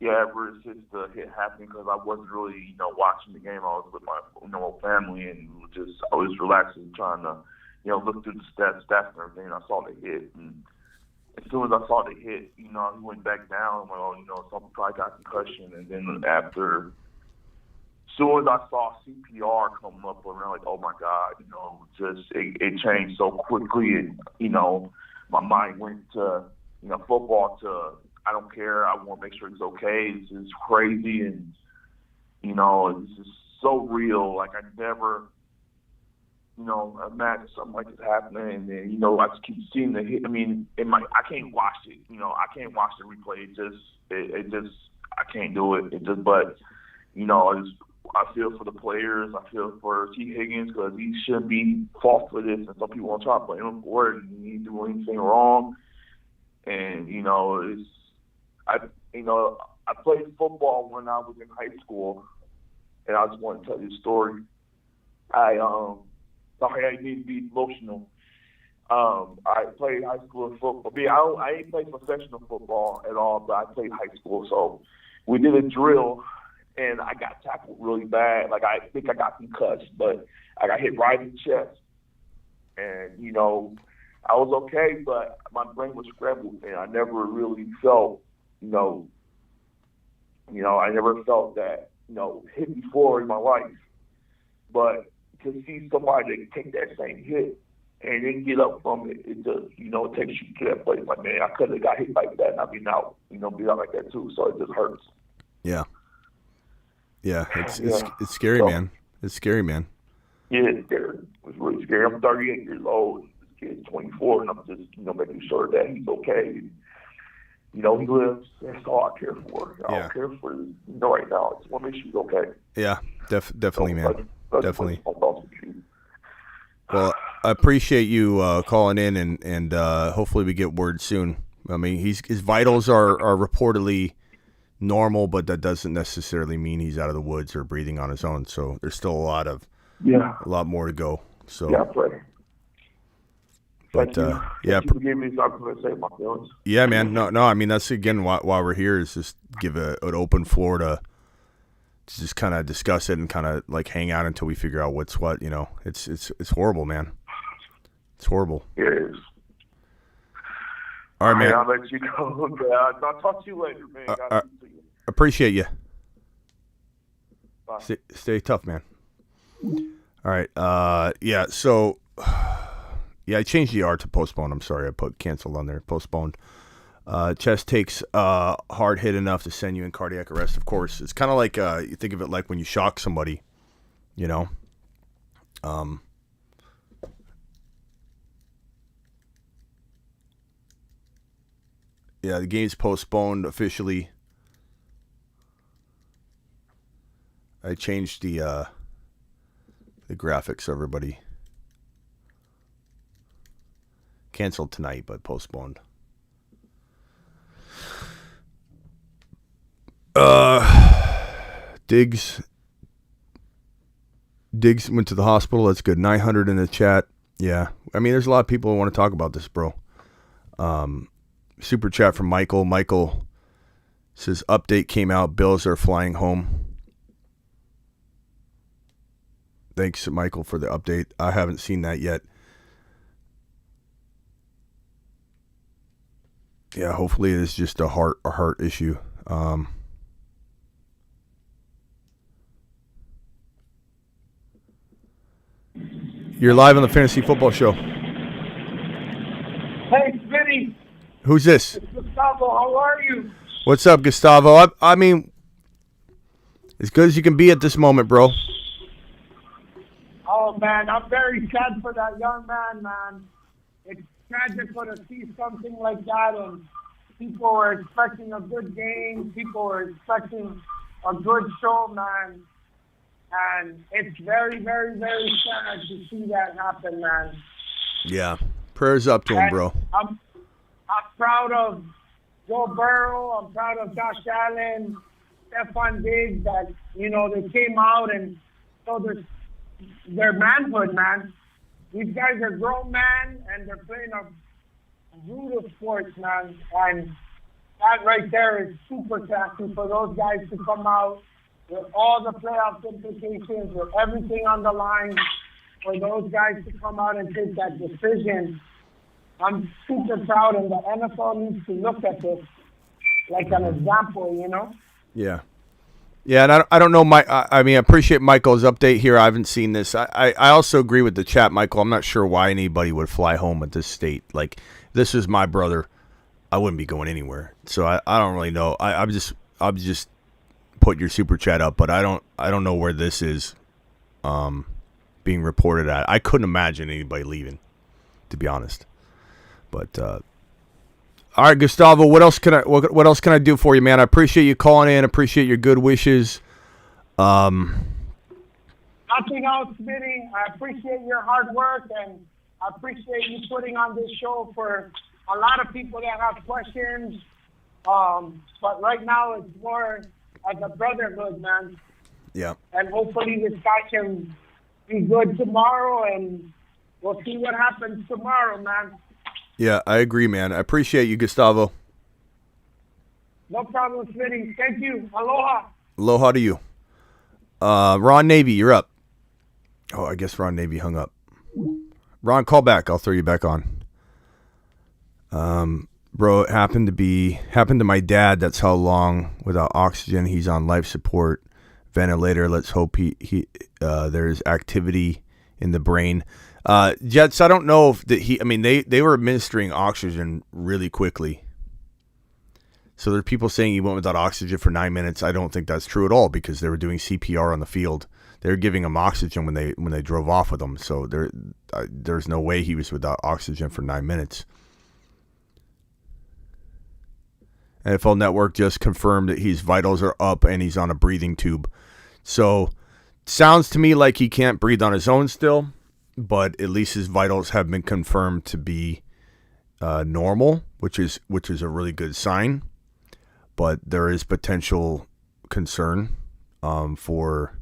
Ever since the hit happened, because I wasn't really, you know, watching the game. I was with my, you know, family, and I was relaxing, trying to, you know, look through the stats and everything. And I saw the hit, and as soon as I saw the hit, you know, he went back down. I'm like, oh, you know, someone probably got concussion. And then after, as soon as I saw CPR come up, I'm like, oh my God, you know, just it changed so quickly, and you know, my mind went to, you know, football to, I don't care. I want to make sure he's okay. This is crazy, and you know, it's just so real. Like I never, you know, imagined something like this happening. And then, you know, I just keep seeing the hit. I mean, I can't watch it. You know, I can't watch the replay. It just, I can't do it. But you know, I feel for the players. I feel for T. Higgins, because he shouldn't be fought for this, and some people want to try to blame him for it. And he didn't do anything wrong. And you know, I played football when I was in high school, and I just want to tell you a story. Sorry, I need to be emotional. I played high school football. I ain't played professional football at all, but I played high school. So we did a drill, and I got tackled really bad. Like, I think I got concussed, but I got hit right in the chest. And, you know, I was okay, but my brain was scrambled, and I never really felt, you know, I never felt that, you know, hit before in my life. But to see somebody take that same hit and then get up from it, it just, you know, it takes you to that place. Like, man, I could have got hit like that and I'd be out, like that too. So it just hurts. Yeah. Yeah, it's scary, so, man. It's scary, man. Yeah, it's scary. It's really scary. I'm 38 years old. This kid's 24, and I'm just, you know, making sure that he's okay. You know, he lives. That's all I care for. I don't care for, you know, right now. I just want to make sure he's okay. Yeah, definitely, man. Definitely. Well, I appreciate you calling in, and hopefully we get word soon. I mean, his vitals are reportedly normal, but that doesn't necessarily mean he's out of the woods or breathing on his own. So there's still a lot more to go. So yeah, I pray. But yeah, Thank you for giving me this opportunity to say my feelings. Yeah, man. No. I mean, that's again why we're here is just give an open floor to just kind of discuss it and kind of like hang out until we figure out what's what. You know, it's horrible, man. It's horrible. It is. All right, man. I'll let you go. I'll talk to you later, man. Appreciate you. Bye. Stay tough, man. All right. Yeah. So. Yeah, I changed the R to postpone. I'm sorry, I put canceled on there. Postponed. Chest takes hard hit enough to send you in cardiac arrest. Of course, it's kind of like you think of it like when you shock somebody, you know. Yeah, the game's postponed officially. I changed the graphics, everybody. Canceled tonight, but postponed. Diggs went to the hospital. That's good. 900 in the chat. Yeah. I mean, there's a lot of people who want to talk about this, bro. Super chat from Michael. Michael says, update came out. Bills are flying home. Thanks, Michael, for the update. I haven't seen that yet. Yeah, hopefully it is just a heart issue. You're live on the Fantasy Football Show. Hey, Smitty. Who's this? It's Gustavo. How are you? What's up, Gustavo? I mean, as good as you can be at this moment, bro. Oh, man, I'm very sad for that young man. It's tragic to see something like that, and people were expecting a good game. People were expecting a good show, man. And it's very, very, very sad to see that happen, man. Yeah. Prayers up to him, bro. I'm proud of Joe Burrow. I'm proud of Josh Allen, Stephon Diggs, that, you know, they came out and showed their manhood, man. These guys are grown men, and they're playing a brutal sports, man. And that right there is super taxing for those guys to come out with all the playoff implications, with everything on the line, for those guys to come out and take that decision. I'm super proud, and the NFL needs to look at this like an example, you know? Yeah. Yeah, and I don't know, I mean, I appreciate Michael's update here. I haven't seen this. I also agree with the chat, Michael. I'm not sure why anybody would fly home at this state. Like, this is my brother. I wouldn't be going anywhere. So I don't really know. I'm just put your super chat up, but I don't know where this is being reported at. I couldn't imagine anybody leaving, to be honest. But all right, Gustavo, what else can I do for you, man? I appreciate you calling in. Appreciate your good wishes. Nothing else, Smitty. I appreciate your hard work, and I appreciate you putting on this show for a lot of people that have questions. But right now, it's more as a brotherhood, man. Yeah. And hopefully this guy can be good tomorrow, and we'll see what happens tomorrow, man. Yeah, I agree, man. I appreciate you, Gustavo. No problem, Smitty. Thank you. Aloha. Aloha to you. Ron Navy, you're up. Oh, I guess Ron Navy hung up. Ron, call back. I'll throw you back on. Bro, it happened to my dad. That's how long without oxygen. He's on life support, ventilator. Let's hope there's activity in the brain. Jets, I don't know if they were administering oxygen really quickly. So there are people saying he went without oxygen for 9 minutes. I don't think that's true at all, because they were doing CPR on the field. They were giving him oxygen when they drove off with him. So there's no way he was without oxygen for 9 minutes. NFL Network just confirmed that his vitals are up and he's on a breathing tube. So sounds to me like he can't breathe on his own still, but at least his vitals have been confirmed to be normal, which is a really good sign. But there is potential concern for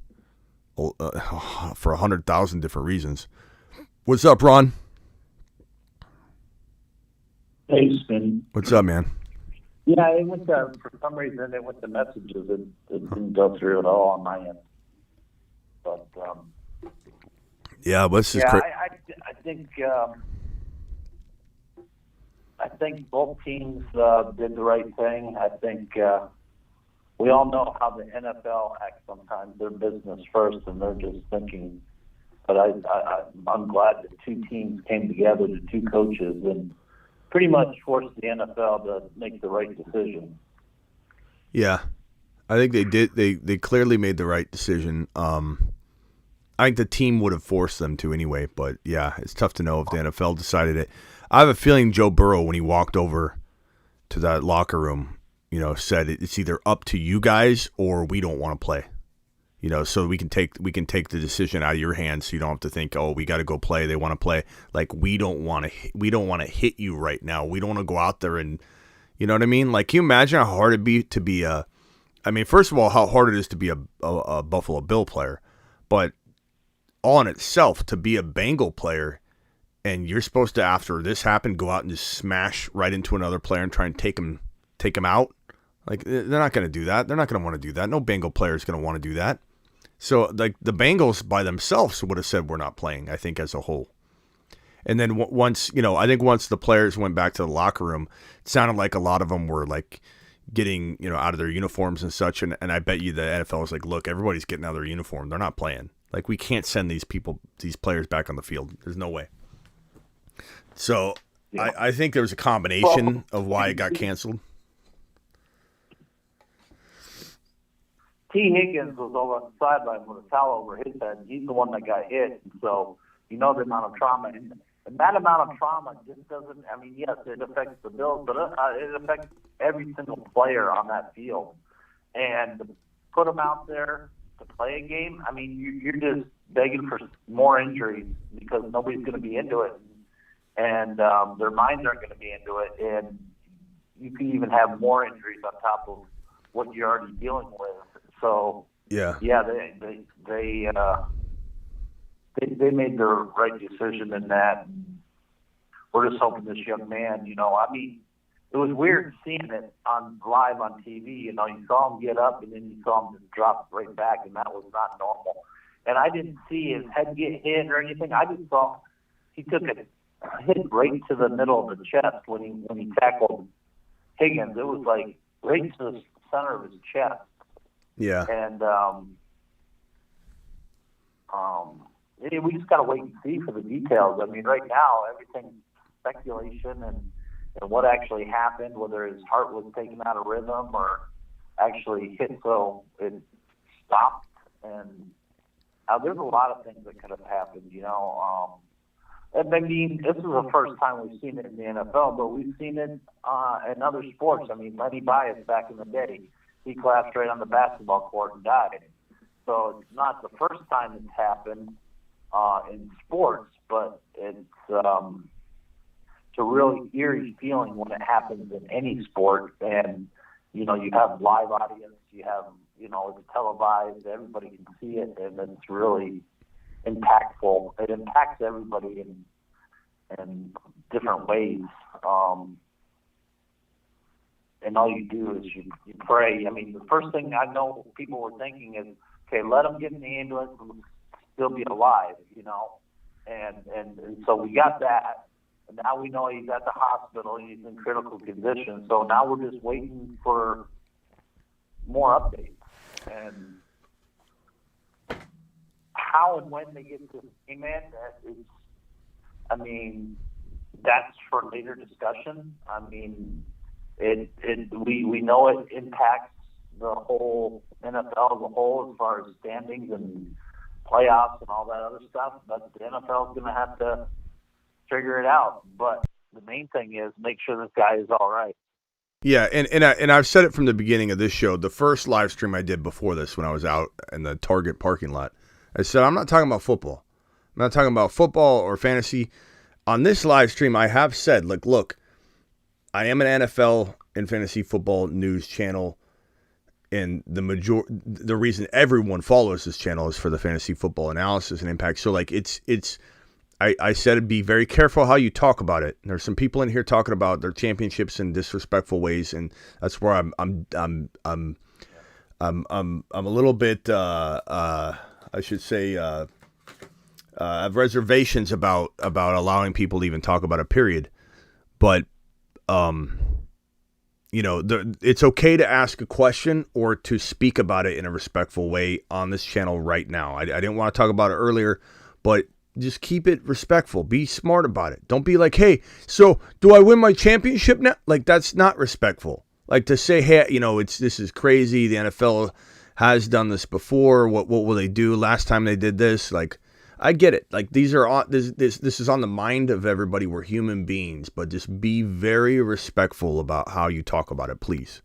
100,000 different reasons. What's up, Ron? Hey, Spin. What's up, man? Yeah, it went to, for some reason, it went to messages. It didn't go through at all on my end. But, Yeah, this is yeah, crazy. I think both teams did the right thing. I think we all know how the NFL acts sometimes. They're business first, and they're just thinking. But I'm glad the two teams came together, the two coaches, and pretty much forced the NFL to make the right decision. Yeah, I think they did. They clearly made the right decision. I think the team would have forced them to anyway, but yeah, it's tough to know if the NFL decided it. I have a feeling Joe Burrow, when he walked over to that locker room, said it's either up to you guys or we don't want to play. So we can take the decision out of your hands, so you don't have to think, oh, we got to go play. They want to play. Like, we don't want to hit you right now. We don't want to go out there and, you know what I mean? Like, can you imagine how hard it'd be to be first of all, how hard it is to be a Buffalo Bill player, but all in itself, to be a Bengal player, and you're supposed to, after this happened, go out and just smash right into another player and try and take him out. Like, they're not going to do that. They're not going to want to do that. No Bengal player is going to want to do that. So, like, the Bengals by themselves would have said we're not playing, I think, as a whole. And then once the players went back to the locker room, it sounded like a lot of them were, like, getting, out of their uniforms and such. And I bet you the NFL was like, look, everybody's getting out of their uniform. They're not playing. Like, we can't send these players back on the field. There's no way. So, yeah. I think there was a combination of why it got canceled. T. Higgins was over on the sideline with a towel over his head. He's the one that got hit. So, the amount of trauma. And that amount of trauma just doesn't, yes, it affects the Bills, but it affects every single player on that field. And to put them out there to play a game, you're just begging for more injuries because nobody's going to be into it. And their minds aren't going to be into it. And you can even have more injuries on top of what you're already dealing with. So they made the right decision in that. We're just hoping this young man, it was weird seeing it live on TV. You saw him get up and then you saw him just drop right back, and that was not normal. And I didn't see his head get hit or anything. I just saw he took a hit right to the middle of the chest when he tackled Higgins. It was like right to the center of his chest. Yeah. And we just got to wait and see for the details. Right now, everything's speculation and what actually happened, whether his heart was taken out of rhythm or actually hit so it stopped. And there's a lot of things that could have happened, this is the first time we've seen it in the NFL, but we've seen it in other sports. Lenny Bias back in the day, he collapsed right on the basketball court and died. So it's not the first time it's happened in sports, but it's a really eerie feeling when it happens in any sport. And, you have live audience, you have, it's televised, everybody can see it, and it's really impactful. It impacts everybody in different ways. And all you do is you pray. The first thing I know people were thinking is, okay, let him get in the ambulance and still be alive, And so we got that. And now we know he's at the hospital. He's in critical condition. So now we're just waiting for more updates. And how and when they get this game in, that's for later discussion. We know it impacts the whole NFL as a whole as far as standings and playoffs and all that other stuff, but the NFL is going to have to figure it out. But the main thing is make sure this guy is all right. Yeah, and I've said it from the beginning of this show, the first live stream I did before this when I was out in the Target parking lot, I said, I'm not talking about football. I'm not talking about football or fantasy. On this live stream, I have said, look, I am an NFL and fantasy football news channel, and the reason everyone follows this channel is for the fantasy football analysis and impact. So, it's I said be very careful how you talk about it. There's some people in here talking about their championships in disrespectful ways, and that's where I'm a little bit I should say I have reservations about allowing people to even talk about it, period. But it's okay to ask a question or to speak about it in a respectful way on this channel right now. I didn't want to talk about it earlier, but just keep it respectful. Be smart about it. Don't be like, hey, so do I win my championship now? Like, that's not respectful. Like to say, hey, this is crazy. The NFL has done this before. What will they do? Last time they did this, like, I get it. Like, these are on this is on the mind of everybody. We're human beings, but just be very respectful about how you talk about it, please.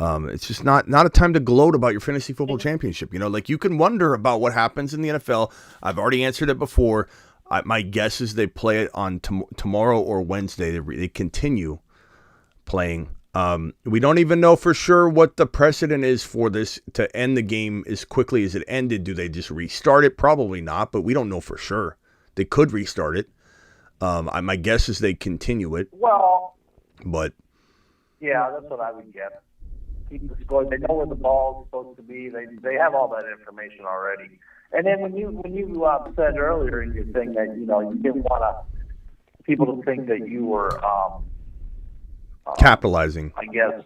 It's just not a time to gloat about your fantasy football championship. Like, you can wonder about what happens in the NFL. I've already answered it before. My guess is they play it on tomorrow or Wednesday. They continue playing. We don't even know for sure what the precedent is for this to end the game as quickly as it ended. Do they just restart it? Probably not, but we don't know for sure. They could restart it. My guess is they continue it. Well, but yeah, that's what I would guess. Keep the score. They know where the ball's supposed to be. They have all that information already. And then when you said earlier in your thing that you didn't want people to think that you were capitalizing. I guess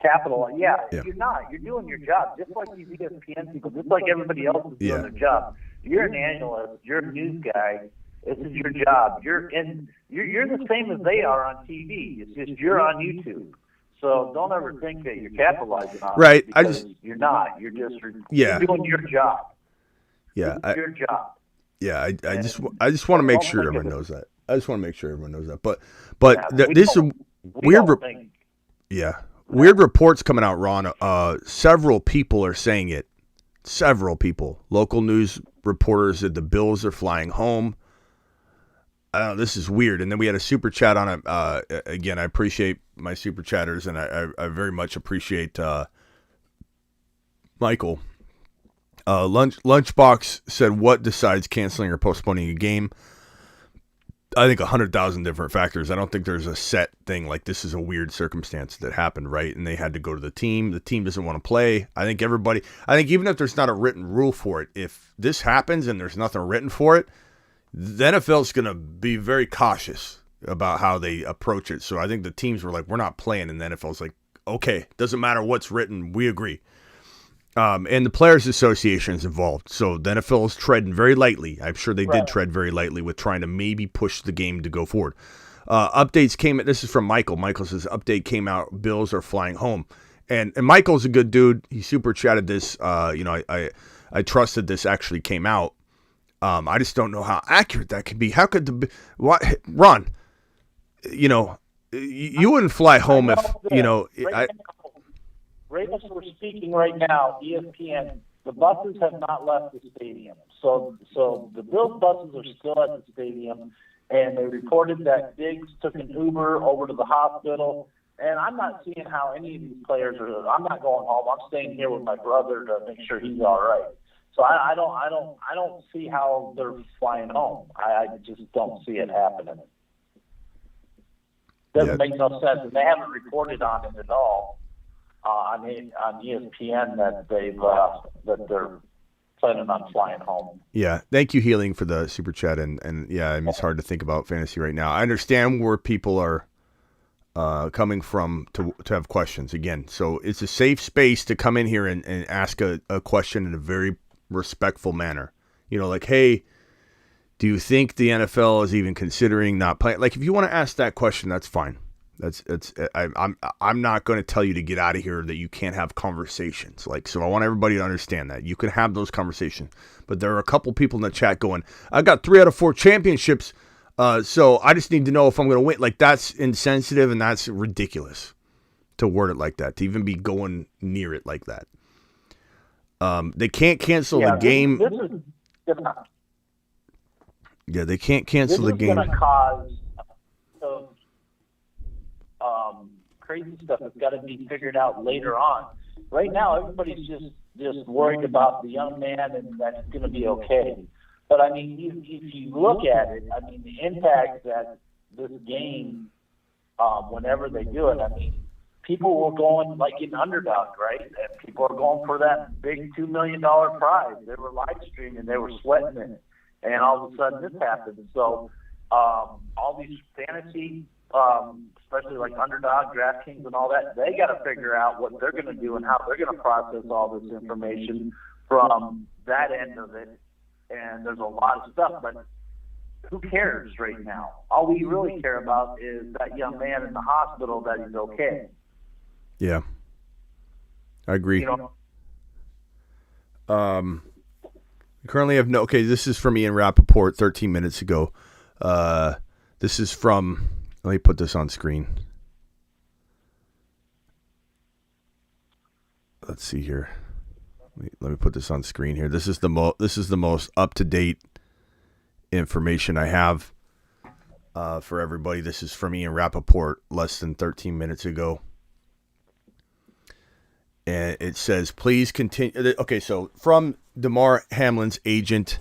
capital. Yeah, you're not. You're doing your job just like these ESPN people, just like everybody else is doing their job. You're an analyst. You're a news guy. This is your job. You're the same as they are on TV. It's just you're on YouTube. So don't ever think that you're capitalizing on right. it because you're not. You're just you're doing your job. Yeah, your job. Yeah, I just want to make sure everyone knows that. I just want to make sure everyone knows that. But this is weird. Weird reports coming out, Ron. Several people are saying it. Several people, local news reporters, that the Bills are flying home. I don't know, this is weird. And then we had a super chat on it. Again, I appreciate my super chatters, and I very much appreciate Michael. Lunchbox said, what decides canceling or postponing a game? I think 100,000 different factors. I don't think there's a set thing like this is a weird circumstance that happened, right? And they had to go to the team. The team doesn't want to play. I think even if there's not a written rule for it, if this happens and there's nothing written for it, the NFL is going to be very cautious about how they approach it. So I think the teams were like, we're not playing. And the NFL's like, okay, doesn't matter what's written. We agree. And the Players Association is involved. So the NFL is treading very lightly. I'm sure they did tread very lightly with trying to maybe push the game to go forward. Updates came. This is from Michael. Michael says, update came out. Bills are flying home. And Michael's a good dude. He super chatted this. I trusted this actually came out. I just don't know how accurate that could be. How could Ron, you wouldn't fly home if. Ravens were speaking right now, ESPN, the buses have not left the stadium. So the Bills buses are still at the stadium, and they reported that Diggs took an Uber over to the hospital. And I'm not seeing how any of these players I'm not going home. I'm staying here with my brother to make sure he's all right. So I don't see how they're flying home. I just don't see it happening. Doesn't make no sense, and they haven't reported on it at all. On ESPN that they're planning on flying home. Yeah, thank you, Healing, for the super chat, and yeah, I mean, it's hard to think about fantasy right now. I understand where people are coming from to have questions again. So it's a safe space to come in here and ask a question in a very respectful manner. Like, hey, do you think the NFL is even considering not playing? Like, if you want to ask that question, that's fine. I'm not going to tell you to get out of here, that you can't have conversations. So I want everybody to understand that you can have those conversations, but there are a couple people in the chat going, I got 3 out of 4 championships. So I just need to know if I'm going to win. Like, that's insensitive, and that's ridiculous to word it like that, to even be going near it like that. They can't cancel the game. They can't cancel the game. This is going to cause crazy stuff that's got to be figured out later on. Right now, everybody's just worried about the young man and that it's going to be okay. But I mean, if you look at it, I mean, the impact that this game, whenever they do it, I mean, people were going like in underdog, right? And people are going for that big $2 million prize. They were live streaming, they were sweating it, and all of a sudden this happened. So all these fantasy, especially like underdog, DraftKings, and all that, they got to figure out what they're going to do and how they're going to process all this information from that end of it. And there's a lot of stuff, but who cares right now? All we really care about is that young man in the hospital, that he's okay. Yeah, I agree. You know? Currently have no. Okay, this is from Ian Rappaport 13 minutes ago. This is from. Let me put this on screen. Let's see here. Let me put this on screen here. This is the most up to date information I have for everybody. This is from Ian Rappaport less than 13 minutes ago. And it says, please continue. Okay, so from Damar Hamlin's agent,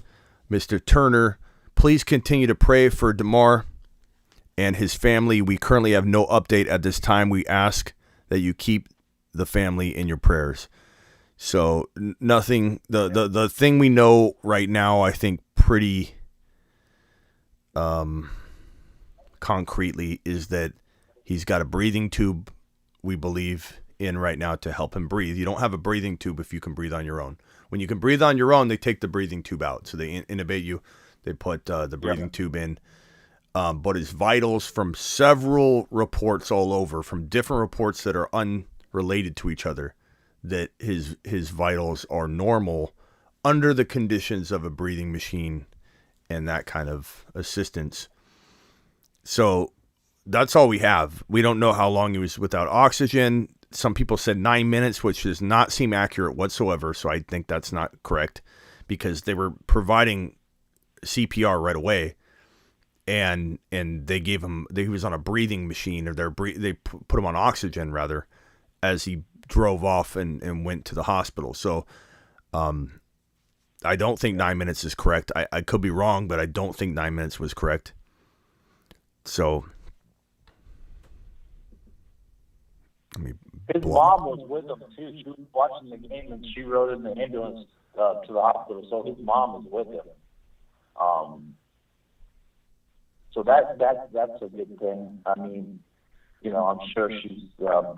Mr. Turner, please continue to pray for Damar and his family. We currently have no update at this time. We ask that you keep the family in your prayers. So nothing, the thing we know right now, I think pretty concretely, is that he's got a breathing tube, we believe, in right now to help him breathe. You don't have a breathing tube if you can breathe on your own. When you can breathe on your own, they take the breathing tube out. So they intubate you. They put the breathing tube in. But his vitals, from several reports all over, from different reports that are unrelated to each other, that his vitals are normal under the conditions of a breathing machine and that kind of assistance. So that's all we have. We don't know how long he was without oxygen. Some people said 9 minutes, which does not seem accurate whatsoever. So I think that's not correct, because they were providing CPR right away, and they gave him. He was on a breathing machine, or they put him on oxygen rather, as he drove off and went to the hospital. So I don't think 9 minutes is correct. I could be wrong, but I don't think 9 minutes was correct. So his mom was with him too. She was watching the game, and she rode in the ambulance to the hospital. So his mom was with him. So that's a good thing. I mean, you know, I'm sure she's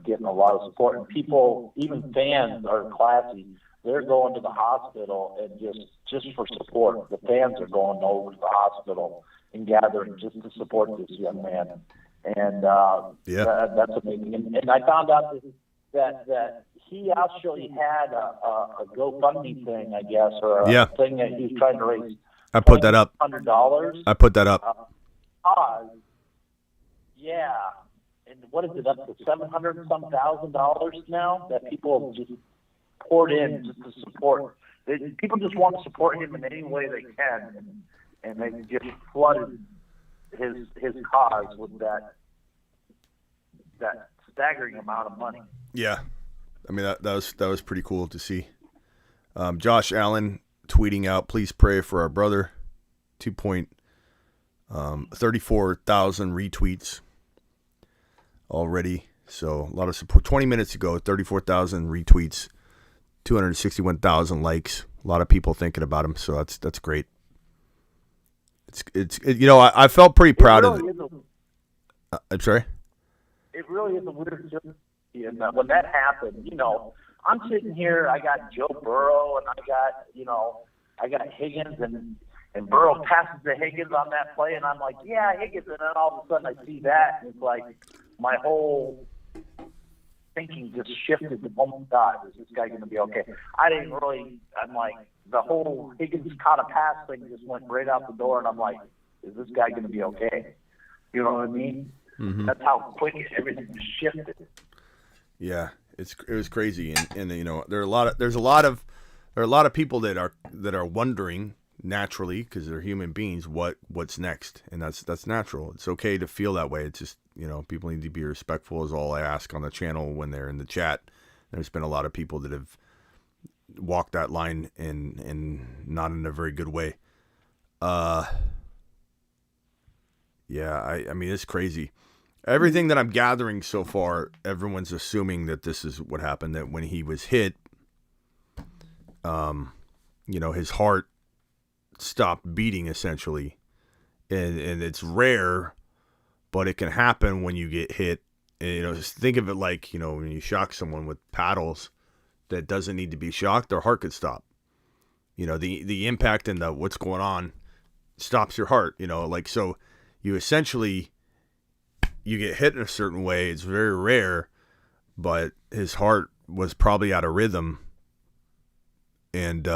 getting a lot of support. And people, even fans, are classy. They're going to the hospital and just for support. The fans are going over to the hospital and gathering just to support this young man. And that's amazing. And I found out that he actually had a GoFundMe thing, I guess, or a thing that he was trying to raise. I put that up. $100. I put that up. Yeah. And what is it, up to $700-some thousand now that people just poured in just to support? People just want to support him in any way they can, and they just flooded his cause with that staggering amount of money. Yeah, I mean that was pretty cool to see. Josh Allen tweeting out, "Please pray for our brother." 34,000 retweets already. So a lot of support. 20 minutes ago, 34,000 retweets, 261,000 likes. A lot of people thinking about him. So that's great. It's you know, I felt pretty proud of it. I'm sorry? It really is a weird situation. When that happened, you know, I'm sitting here, I got Joe Burrow, and I got Higgins, and Burrow passes to Higgins on that play, and I'm like, yeah, Higgins, and then all of a sudden I see that, and it's like my whole thinking just shifted to, oh my God, is this guy going to be okay? I'm like, the whole Higgins caught a pass thing just went right out the door, and I'm like, is this guy going to be okay? You know what I mean? Mm-hmm. That's how quick everything just shifted. Yeah, it was crazy, and you know, there's a lot of people that are wondering naturally, because they're human beings, what's next, and that's natural. It's okay to feel that way. It's just, you know, people need to be respectful is all I ask on the channel when they're in the chat. There's been a lot of people that have walked that line and not in a very good way. Yeah, I mean, it's crazy. Everything that I'm gathering so far, everyone's assuming that this is what happened, that when he was hit, his heart stopped beating essentially. And it's rare, but it can happen when you get hit. And, just think of it like, when you shock someone with paddles that doesn't need to be shocked, their heart could stop. The impact and the what's going on stops your heart, so you essentially, you get hit in a certain way. It's very rare, but his heart was probably out of rhythm. And,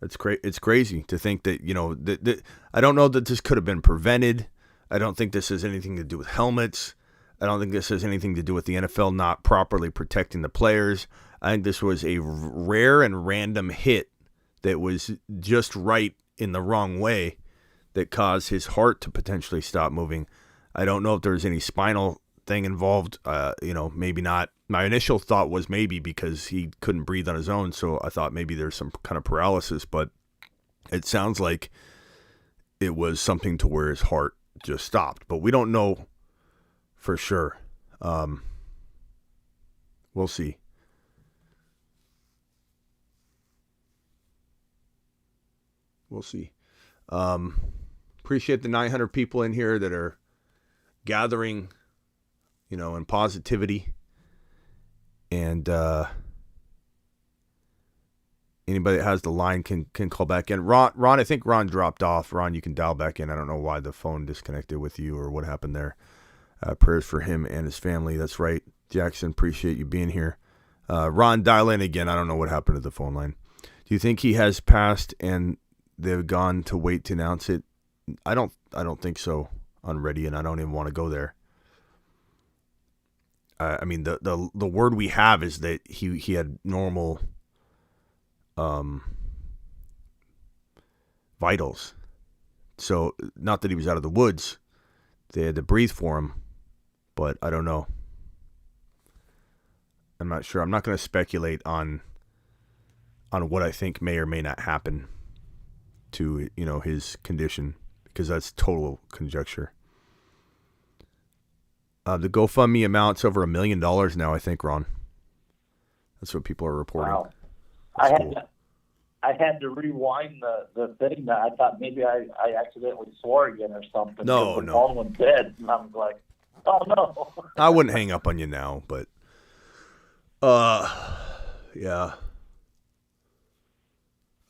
it's crazy to think that, I don't know that this could have been prevented. I don't think this has anything to do with helmets. I don't think this has anything to do with the NFL not properly protecting the players. I think this was a rare and random hit that was just right in the wrong way that caused his heart to potentially stop moving. I don't know if there's any spinal thing involved. Maybe not. My initial thought was maybe because he couldn't breathe on his own, so I thought maybe there's some kind of paralysis, but it sounds like it was something to where his heart just stopped. But we don't know for sure. We'll see. We'll see. Appreciate the 900 people in here that are gathering, in positivity. And anybody that has the line can call back in. Ron, I think Ron dropped off. Ron, you can dial back in. I don't know why the phone disconnected with you or what happened there. Prayers for him and his family. That's right. Jackson, appreciate you being here. Ron, dial in again. I don't know what happened to the phone line. Do you think he has passed and they've gone to wait to announce it? I don't think so on Ready, and I don't even want to go there. I mean, the word we have is that he had normal vitals. So not that he was out of the woods. They had to breathe for him, but I don't know. I'm not sure. I'm not going to speculate on what I think may or may not happen to, his condition, because that's total conjecture. The GoFundMe amount's over $1 million now, I think, Ron. That's what people are reporting. Wow. Cool. I had to rewind the thing. That I thought maybe I accidentally swore again or something. No. The phone was dead, and I was like, oh no. I wouldn't hang up on you now, but yeah.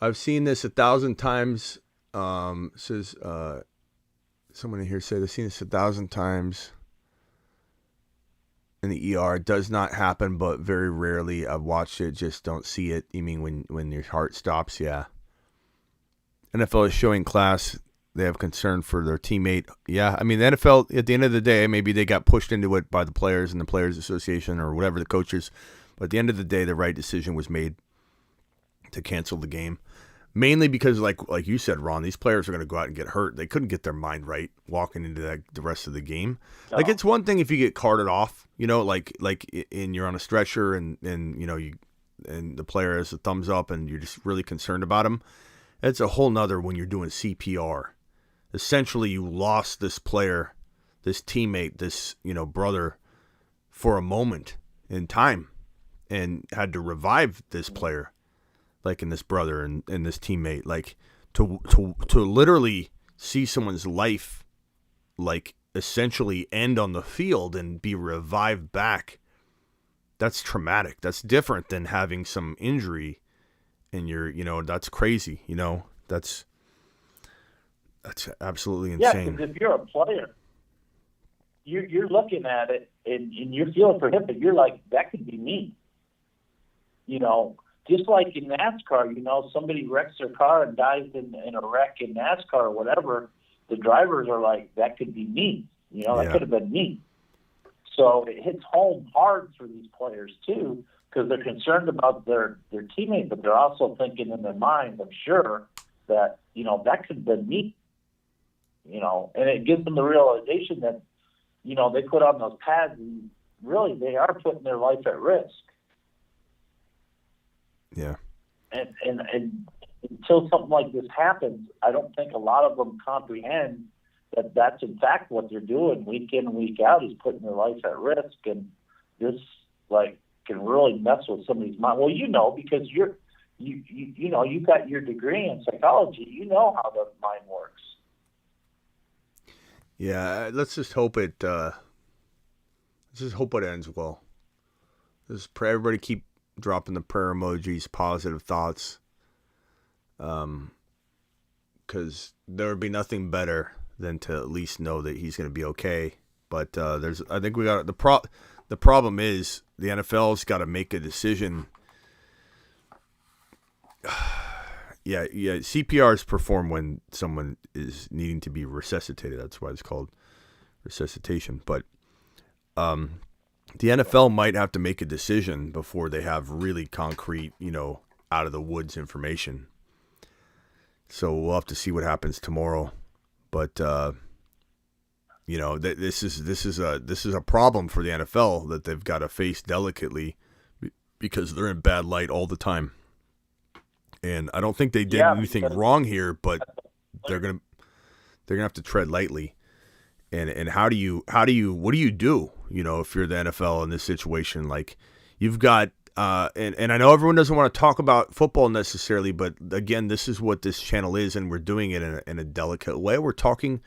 I've seen this 1,000 times. Says someone in here said I've seen this 1,000 times in the ER. It does not happen, but very rarely. I've watched it, just don't see it. You mean when your heart stops? Yeah. NFL is showing class. They have concern for their teammate. Yeah, I mean, the NFL, at the end of the day, maybe they got pushed into it by the players and the Players Association or whatever, the coaches. But at the end of the day, the right decision was made to cancel the game. Mainly because, like you said, Ron, these players are going to go out and get hurt. They couldn't get their mind right walking into the rest of the game. No. Like, it's one thing if you get carted off, like you're on a stretcher and the player has a thumbs up and you're just really concerned about him. It's a whole nother when you're doing CPR. Essentially, you lost this player, this teammate, this brother, for a moment in time, and had to revive this player. Like in this brother and this teammate, like to literally see someone's life, like essentially end on the field and be revived back. That's traumatic. That's different than having some injury, and that's crazy. That's absolutely insane. Yeah, because if you're a player, you're looking at it and you're feeling for him, but you're like, that could be me. Just like in NASCAR, somebody wrecks their car and dies in a wreck in NASCAR or whatever, the drivers are like, that could be me. That could have been me. So it hits home hard for these players, too, because they're concerned about their teammate, but they're also thinking in their mind, I'm sure, that, that could have been me. And it gives them the realization that, they put on those pads and really they are putting their life at risk. Yeah. And until something like this happens, I don't think a lot of them comprehend that that's in fact what they're doing week in and week out, is putting their life at risk. And this, like, can really mess with somebody's mind. Well, because you got your degree in psychology. You know how the mind works. Yeah, let's just hope it. Let's just hope it ends well. Just pray, everybody keep dropping the prayer emojis, positive thoughts. Because there would be nothing better than to at least know that he's going to be okay. But I think we got the problem is the NFL's got to make a decision. Yeah. CPR is performed when someone is needing to be resuscitated. That's why it's called resuscitation. But the NFL might have to make a decision before they have really concrete, out of the woods information. So we'll have to see what happens tomorrow. But this is a problem for the NFL that they've got to face delicately, because they're in bad light all the time. And I don't think they did anything wrong here, but they're gonna have to tread lightly. And what do you do? If you're the NFL in this situation, like you've got, and I know everyone doesn't want to talk about football necessarily, but again, this is what this channel is, and we're doing it in a delicate way. We're talking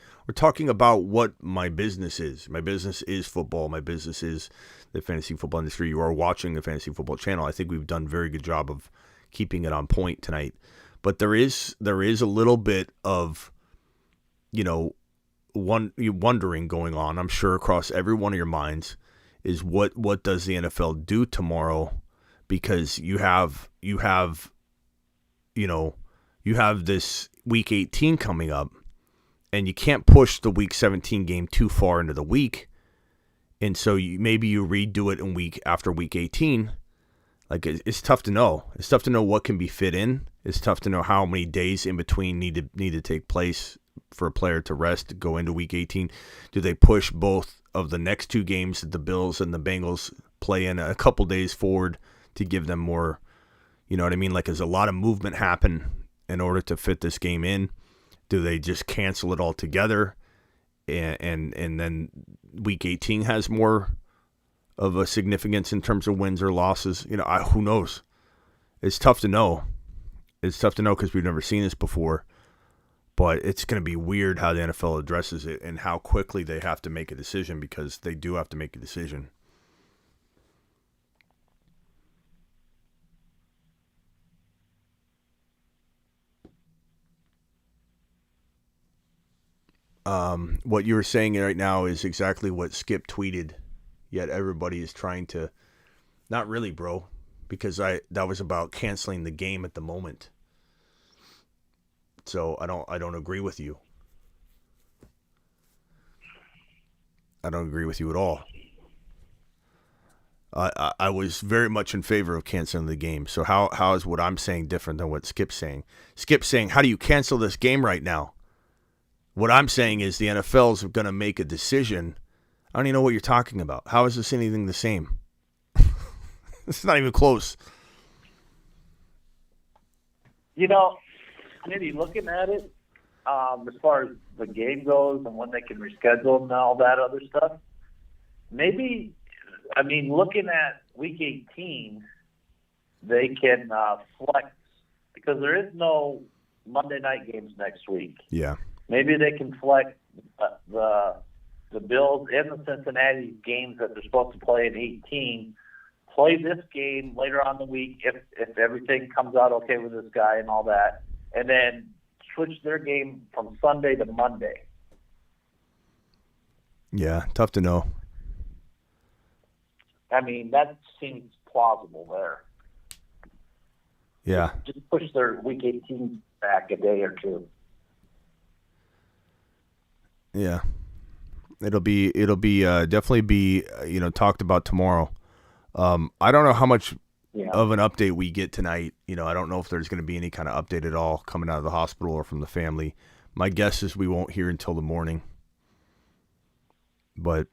about what my business is. My business is football. My business is the fantasy football industry. You are watching the Fantasy Football Channel. I think we've done a very good job of keeping it on point tonight. But there is a little bit of, wondering going on, I'm sure, across every one of your minds, is what does the NFL do tomorrow? Because you have this week 18 coming up, and you can't push the week 17 game too far into the week. And so maybe you redo it in after week 18. Like, it's tough to know. It's tough to know what can be fit in. It's tough to know how many days in between need to take place for a player to rest to go into week 18. Do they push both of the next two games that the Bills and the Bengals play in a couple days forward to give them more, you know what I mean? Like, does a lot of movement happen in order to fit this game in? Do they just cancel it altogether? And then week 18 has more of a significance in terms of wins or losses. Who knows? It's tough to know. It's tough to know because we've never seen this before. But it's going to be weird how the NFL addresses it and how quickly they have to make a decision, because they do have to make a decision. What you were saying right now is exactly what Skip tweeted. Yet everybody is trying to, not really, bro, because that was about canceling the game at the moment. So I don't agree with you. I don't agree with you at all. I was very much in favor of canceling the game. So how is what I'm saying different than what Skip's saying? Skip's saying, how do you cancel this game right now? What I'm saying is the NFL's going to make a decision. I don't even know what you're talking about. How is this anything the same? It's not even close. Maybe looking at it, as far as the game goes and when they can reschedule and all that other stuff, looking at week 18, they can flex, because there is no Monday night games next week. Yeah. Maybe they can flex the Bills and the Cincinnati games that they're supposed to play in 18, play this game later on in the week if everything comes out okay with this guy and all that, and then switch their game from Sunday to Monday. Yeah, tough to know. That seems plausible there. Yeah. Just push their week 18 back a day or two. Yeah. It'll be definitely be talked about tomorrow. I don't know how much of an update we get tonight. I don't know if there's going to be any kind of update at all coming out of the hospital or from the family. My guess is we won't hear until the morning. But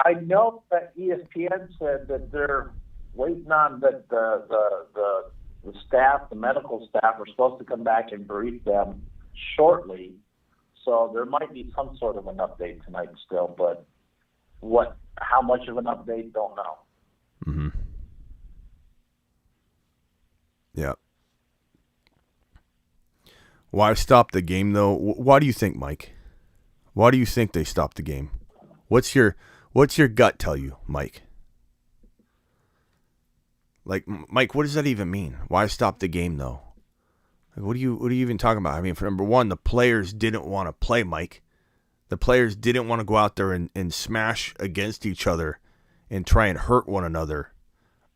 I know that ESPN said that they're waiting on that the the medical staff, are supposed to come back and brief them shortly. So there might be some sort of an update tonight still, but how much of an update, don't know. Mm-hmm. Yeah. Why stop the game, though? Why do you think, Mike? Why do you think they stopped the game? What's your gut tell you, Mike? Like, Mike, what does that even mean? Why stop the game, though? Like, what are you even talking about? I mean, for number one, the players didn't want to play, Mike. The players didn't want to go out there and smash against each other and try and hurt one another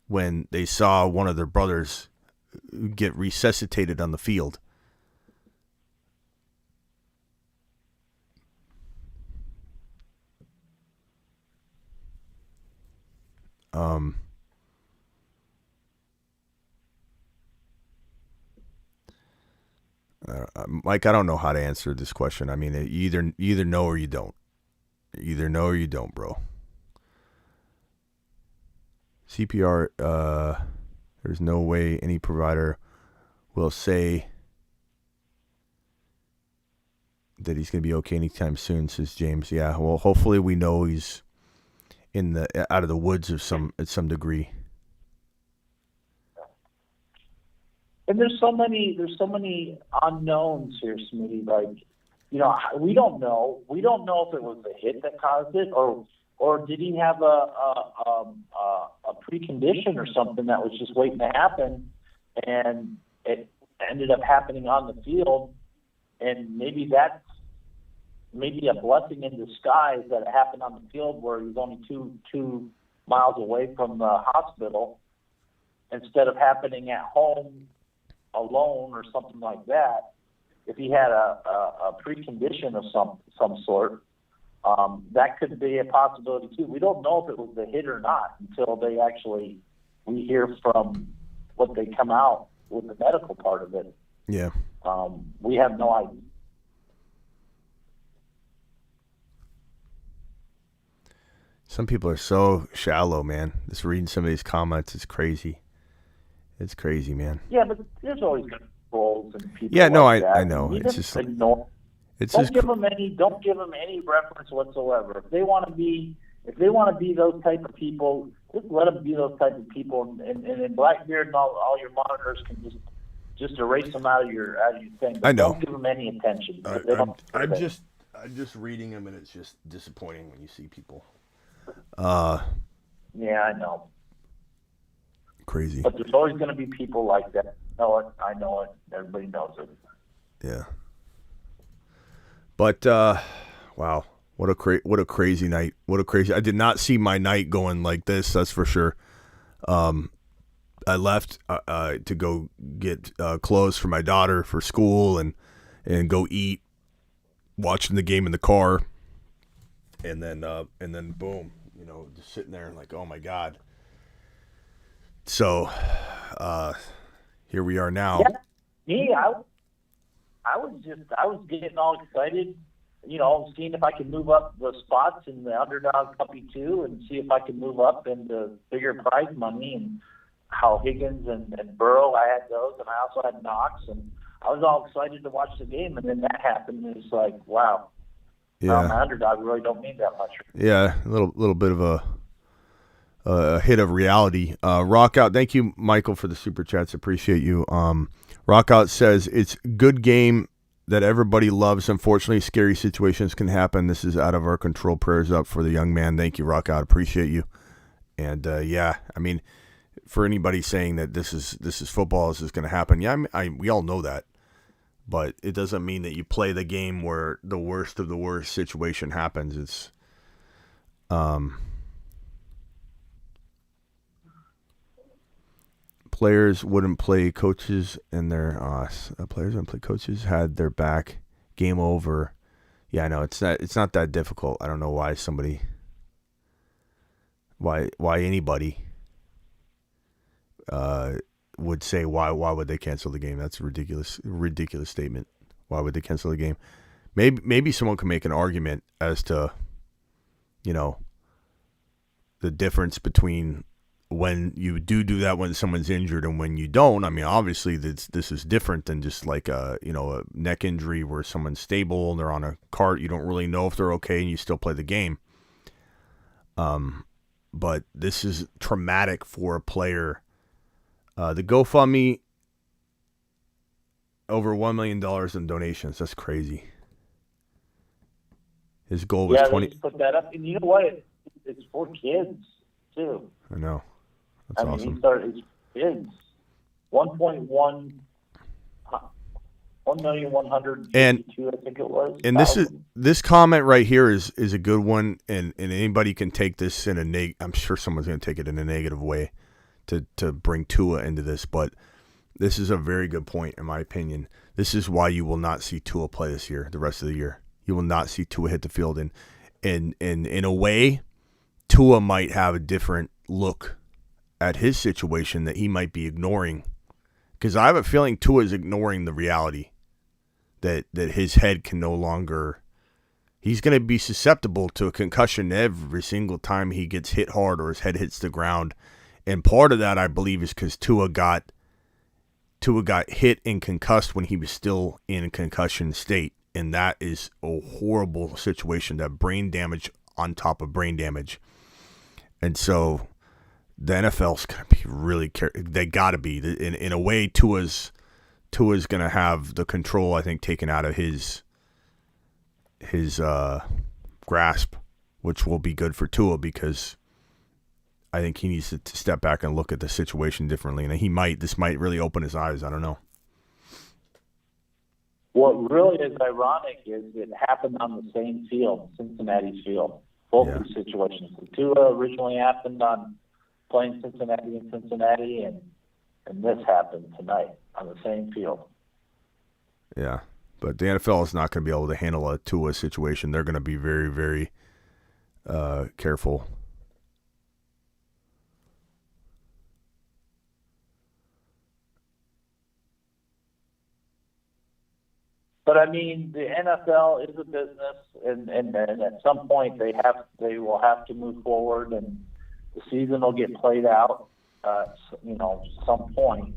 when they saw one of their brothers get resuscitated on the field. Mike, I don't know how to answer this question. I mean, you either know or you don't. You either know or you don't, bro. CPR, there's no way any provider will say that he's going to be okay anytime soon, says James. Yeah, well, hopefully we know he's out of the woods at some degree. And there's so many unknowns here, Smitty. Like, we don't know. We don't know if it was the hit that caused it, or did he have a precondition or something that was just waiting to happen, and it ended up happening on the field. And maybe that's a blessing in disguise that it happened on the field where he's only two miles away from the hospital, instead of happening at home alone or something like that. If he had a precondition of some sort, that could be a possibility too. We don't know if it was the hit or not until we hear from what they come out with the medical part of it. Yeah. We have no idea. Some people are so shallow, man. Just reading some of these comments is crazy. It's crazy, man. Yeah, but there's always trolls and people. Yeah, no, like I know. It's just ignore. Don't give them any reference whatsoever. If they want to be those type of people, just let them be those type of people. And Blackbeard and all your monitors can just erase them out of your thing. But I know. Don't give them any attention. I'm just reading them, and it's just disappointing when you see people. Yeah, I know. Crazy. But there's always going to be people like that. I know it. Everybody knows it. Yeah. But wow, what a crazy night. I did not see my night going like this. That's for sure. I left to go get clothes for my daughter for school and go eat, watching the game in the car, and then boom, just sitting there and like, oh my God. So here we are now. Yeah, I was getting all excited, seeing if I could move up the spots in the underdog puppy 2 and see if I could move up into bigger prize money, and how Higgins and Burrow, I had those, and I also had Knox, and I was all excited to watch the game, and then that happened, and it's like, wow. Yeah. My underdog really don't mean that much. Yeah, a little bit of a hit of reality. Rock Out, thank you, Michael, for the super chats. Appreciate you. Rock Out says it's good game that everybody loves. Unfortunately, scary situations can happen. This is out of our control. Prayers up for the young man. Thank you, Rock Out. Appreciate you. And yeah, I mean, for anybody saying that this is football, this is going to happen. Yeah, we all know that, but it doesn't mean that you play the game where the worst of the worst situation happens. It's players wouldn't play coaches, and their players wouldn't play coaches had their back. Game over. Yeah, I know it's not that difficult. I don't know why anybody would say why would they cancel the game? That's a ridiculous statement. Why would they cancel the game? Maybe someone can make an argument as to the difference between when you do that when someone's injured and when you don't, I mean, obviously this is different than just like a neck injury where someone's stable and they're on a cart. You don't really know if they're okay and you still play the game. But this is traumatic for a player. The GoFundMe, over $1 million in donations. That's crazy. His goal was 20. Yeah, put that up, and you know what? It's for kids too. I know. That's awesome. He started his kids. 1.1 1,152,000, I think it was. And this comment right here is a good one, and anybody can take this in I'm sure someone's going to take it in a negative way to bring Tua into this, but this is a very good point in my opinion. This is why you will not see Tua play this year, the rest of the year. You will not see Tua hit the field, and in a way, Tua might have a different look at his situation that he might be ignoring, because I have a feeling Tua is ignoring the reality that his head can no longer. He's going to be susceptible to a concussion every single time he gets hit hard or his head hits the ground, and part of that I believe is because Tua got hit and concussed when he was still in a concussion state, and that is a horrible situation. That brain damage on top of brain damage, and so the NFL's going to be really careful. They got to be. In a way, Tua's going to have the control, I think, taken out of his grasp, which will be good for Tua, because I think he needs to step back and look at the situation differently. And this might really open his eyes. I don't know. What really is ironic is it happened on the same field, Cincinnati's field. Both these situations. The Tua originally happened on playing Cincinnati in Cincinnati, and this happened tonight on the same field. Yeah, but the NFL is not going to be able to handle a Tua situation. They're going to be very, very careful. But I mean, the NFL is a business, and at some point they will have to move forward, and the season will get played out. Some point.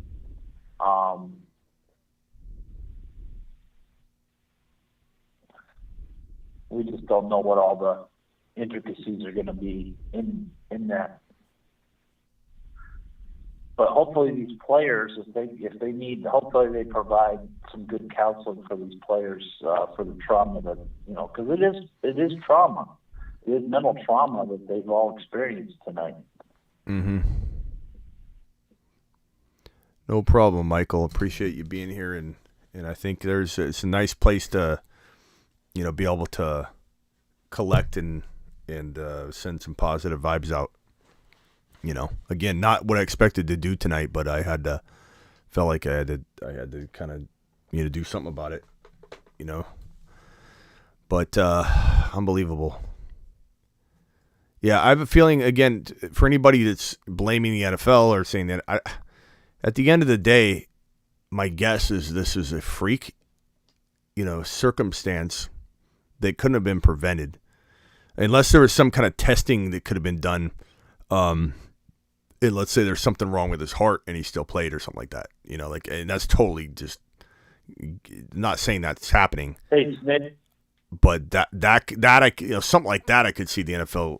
We just don't know what all the intricacies are going to be in that. But hopefully these players, if they need, hopefully they provide some good counseling for these players for the trauma that, because it is trauma. It is mental trauma that they've all experienced tonight. Mm-hmm. No problem, Michael. Appreciate you being here, and I think it's a nice place to, be able to collect and send some positive vibes out. Again, not what I expected to do tonight, but I felt like I had to kind of, do something about it, But unbelievable. Yeah, I have a feeling, again, for anybody that's blaming the NFL or saying that, at the end of the day, my guess is this is a freak, circumstance that couldn't have been prevented, unless there was some kind of testing that could have been done. And let's say there's something wrong with his heart and he still played or something like that, and that's totally just not saying that's happening. Hey, Smith. But that something like that, I could see the NFL,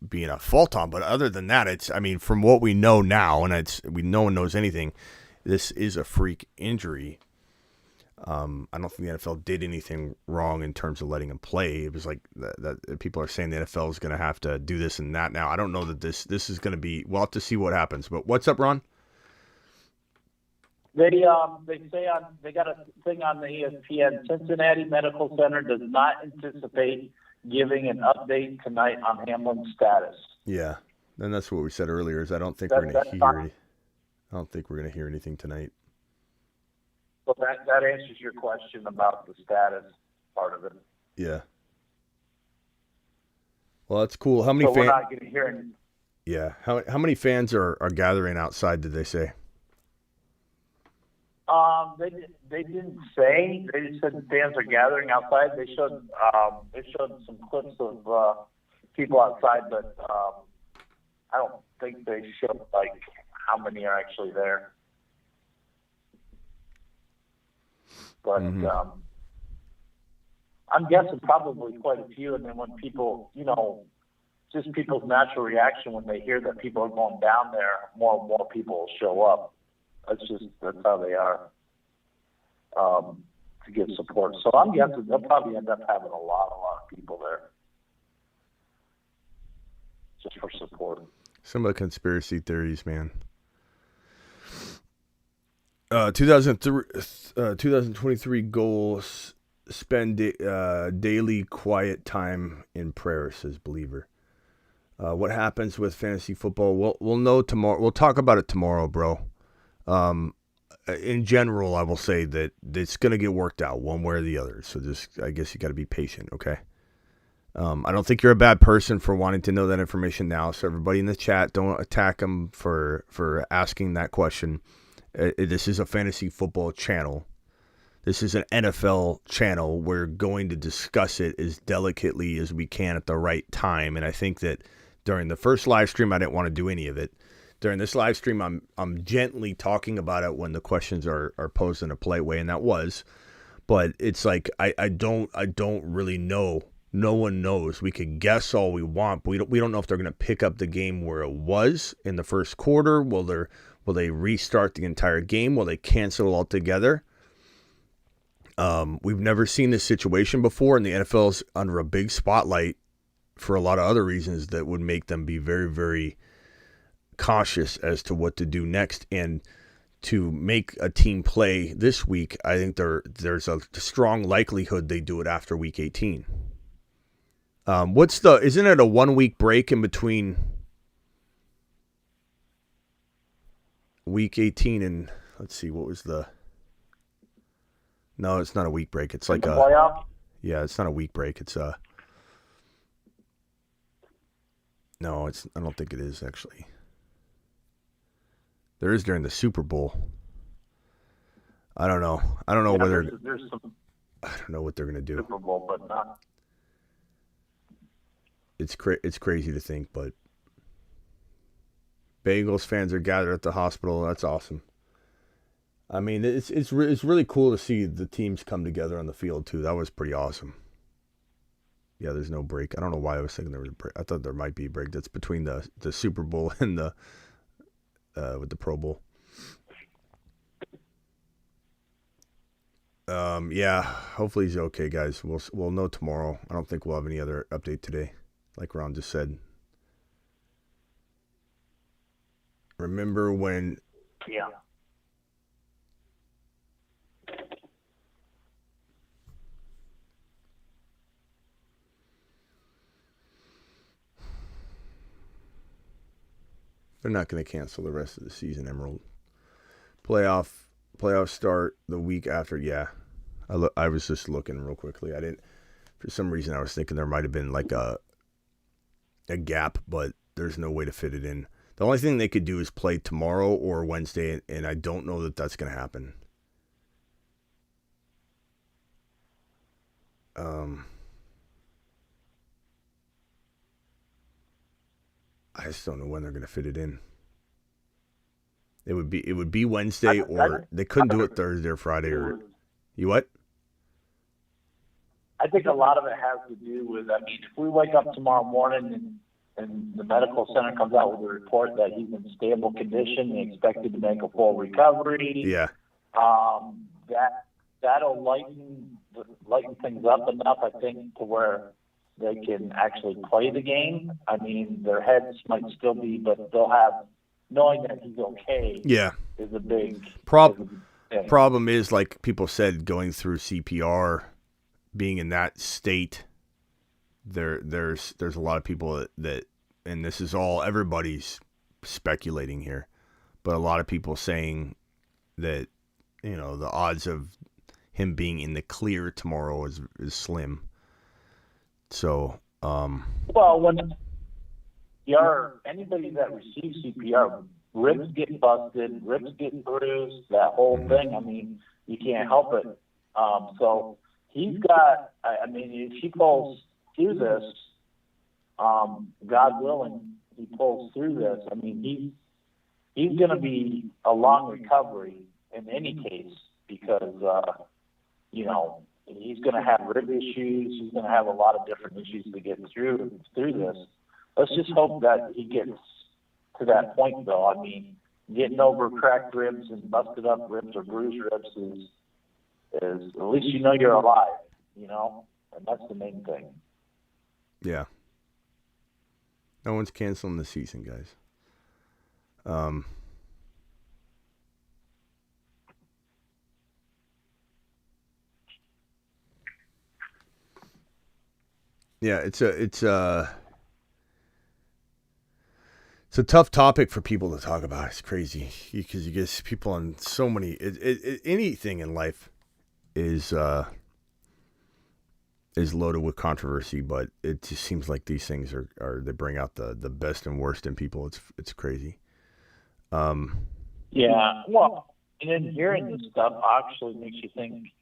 being at fault on. But other than that, from what we know now, and no one knows anything, this is a freak injury. I don't think the NFL did anything wrong in terms of letting him play. It was like that people are saying the NFL is going to have to do this and that now. I don't know that this is going to be. We'll have to see what happens. But what's up, Ron? They say they got a thing on the ESPN. Cincinnati Medical Center does not anticipate giving an update tonight on Hamlin's status. Yeah, and that's what we said earlier. Is I don't think we're going to hear. I don't think we're going to hear anything tonight. Well, that answers your question about the status part of it. Yeah. Well, that's cool. How many fans? We're not going to hear anything. Yeah. How many fans are gathering outside? Did they say? They didn't say. They just said fans are gathering outside. They showed some clips of people outside, but I don't think they show like how many are actually there. But I'm guessing probably quite a few. And then when people, just people's natural reaction when they hear that people are going down there, more and more people will show up. That's how they are to give support. So I'm guessing they'll probably end up having a lot of people there just for support. Some of the conspiracy theories, man. 2023 goals: spend daily quiet time in prayer, says Believer. What happens with fantasy football? We'll know tomorrow. We'll talk about it tomorrow, bro. In general, I will say that it's going to get worked out one way or the other. So I guess you got to be patient, okay? I don't think you're a bad person for wanting to know that information now. So everybody in the chat, don't attack them for asking that question. This is a fantasy football channel. This is an NFL channel. We're going to discuss it as delicately as we can at the right time. And I think that during the first live stream, I didn't want to do any of it. During this live stream, I'm gently talking about it when the questions are posed in a polite way, and that was. But it's like I don't really know. No one knows. We could guess all we want, but we don't know if they're going to pick up the game where it was in the first quarter. Will they restart the entire game? Will they cancel it altogether? We've never seen this situation before, and the NFL's under a big spotlight for a lot of other reasons that would make them be very, very cautious as to what to do next. And to make a team play this week, I think there's a strong likelihood they do it after week 18. Isn't it a 1 week break in between week 18 and, let's see, what was no, it's not a week break. It's like a playoff? Yeah, it's not a week break. It's no, I don't think it is actually. There is during the Super Bowl. I don't know. I don't know whether there's some I don't know what they're going to do. Super Bowl, but not. It's crazy to think, but Bengals fans are gathered at the hospital. That's awesome. I mean, it's really cool to see the teams come together on the field too. That was pretty awesome. Yeah, there's no break. I don't know why I was thinking there was a break. I thought there might be a break. That's between the Super Bowl and the with the Pro Bowl. Yeah, hopefully he's okay, guys. We'll know tomorrow. I don't think we'll have any other update today, like Ron just said. Remember when? Yeah. They're not going to cancel the rest of the season, Emerald. Playoff start the week after. Yeah, I was just looking real quickly. I didn't. For some reason, I was thinking there might have been like a gap, but there's no way to fit it in. The only thing they could do is play tomorrow or Wednesday, and I don't know that that's going to happen. I just don't know when they're going to fit it in. It would be Wednesday, or they couldn't do it Thursday or Friday. Or you what? I think a lot of it has to do with, I mean, if we wake up tomorrow morning and the medical center comes out with a report that he's in stable condition, they expected to make a full recovery. Yeah. That'll lighten things up enough, I think, to where they can actually play the game. I mean, their heads might still be, but they'll have, knowing that he's okay. Yeah. Is a big problem. Is, like people said, going through CPR, being in that state. There's a lot of people that, and this is all everybody's speculating here, but a lot of people saying that, you know, the odds of him being in the clear tomorrow is slim. So, well, when anybody that receives CPR, ribs get busted, ribs get bruised, that whole thing. I mean, you can't help it. So he's got. I mean, if he goes through this, God willing, he pulls through this, I mean, he's going to be a long recovery in any case because, he's going to have rib issues. He's going to have a lot of different issues to get through this. Let's just hope that he gets to that point, though. I mean, getting over cracked ribs and busted up ribs or bruised ribs is at least you're alive, and that's the main thing. Yeah. No one's canceling the season, guys. Yeah, it's a tough topic for people to talk about. It's crazy because you get people on so many. Anything in life is loaded with controversy, but it just seems like these things are they bring out the best and worst in people. It's crazy. Yeah, well, and then hearing this stuff actually makes you think.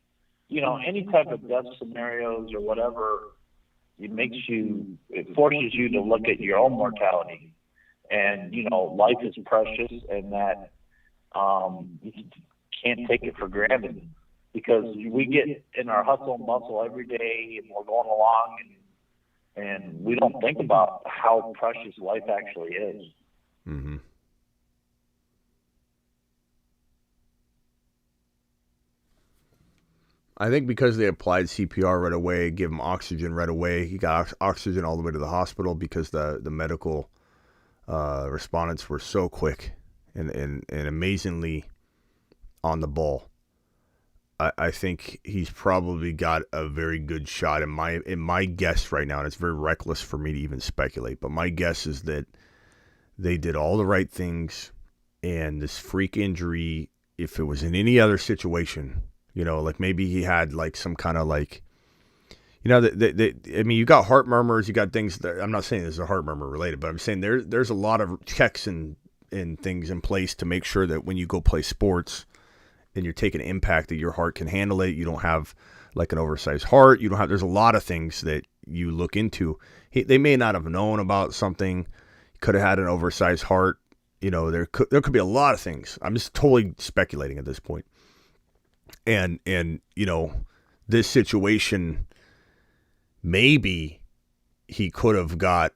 Any type of death scenarios or whatever, it forces you to look at your own mortality. And, life is precious and that you can't take it for granted because we get in our hustle and bustle every day and we're going along and we don't think about how precious life actually is. Mm-hmm. I think because they applied CPR right away, give him oxygen right away. He got oxygen all the way to the hospital because the medical respondents were so quick and amazingly on the ball. I think he's probably got a very good shot in my guess right now, and it's very reckless for me to even speculate, but my guess is that they did all the right things, and this freak injury, if it was in any other situation, like maybe he had like some kind of like, you got heart murmurs, you got things that, I'm not saying this is a heart murmur related, but I'm saying there's a lot of checks and things in place to make sure that when you go play sports and you're taking impact that your heart can handle it. You don't have like an oversized heart. There's a lot of things that you look into. They may not have known about something. He could have had an oversized heart. There could be a lot of things. I'm just totally speculating at this point. And this situation, maybe he could have got,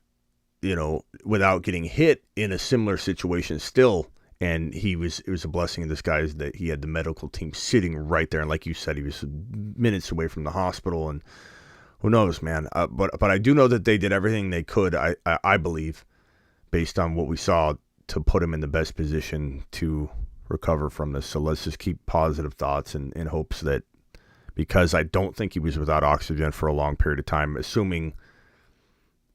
without getting hit in a similar situation still. And it was a blessing in disguise that he had the medical team sitting right there. And like you said, he was minutes away from the hospital. And who knows, man? But I do know that they did everything they could, I believe, based on what we saw, to put him in the best position to recover from this. So let's just keep positive thoughts and in hopes that, because I don't think he was without oxygen for a long period of time, assuming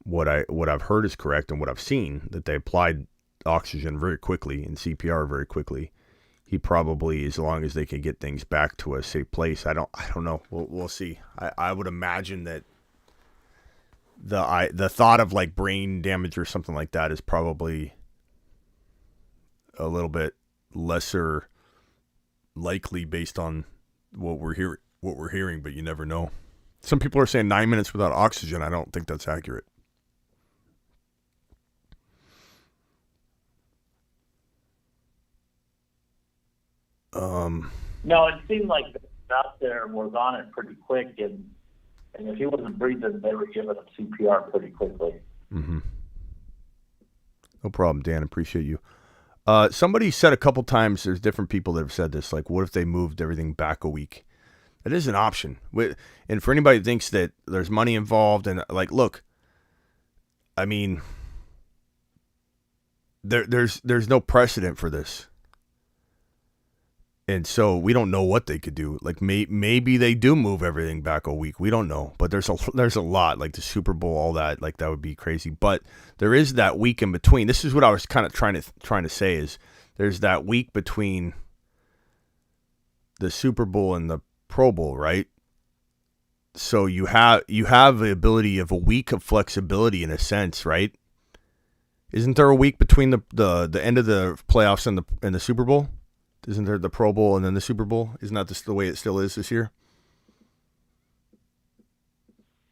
what I've heard is correct and what I've seen, that they applied oxygen very quickly and CPR very quickly. He probably, as long as they can get things back to a safe place, I don't know. We'll see. I would imagine that the thought of like brain damage or something like that is probably a little bit lesser likely based on what we're hearing, but you never know. Some people are saying 9 minutes without oxygen. I don't think that's accurate. No, it seemed like the out there was on it pretty quick, and if he wasn't breathing, they were giving him CPR pretty quickly. Mm-hmm. No problem, Dan. Appreciate you. Somebody said a couple times, there's different people that have said this, like, what if they moved everything back a week? That is an option. And for anybody who thinks that there's money involved, and like, look, I mean, there's no precedent for this. And so we don't know what they could do. Like maybe they do move everything back a week. We don't know. But there's a lot, like the Super Bowl, all that. Like that would be crazy. But there is that week in between. This is what I was kind of trying to say is there's that week between the Super Bowl and the Pro Bowl, right? So you have the ability of a week of flexibility in a sense, right? Isn't there a week between the end of the playoffs and the Super Bowl? Isn't there the Pro Bowl and then the Super Bowl? Isn't that the way it still is this year?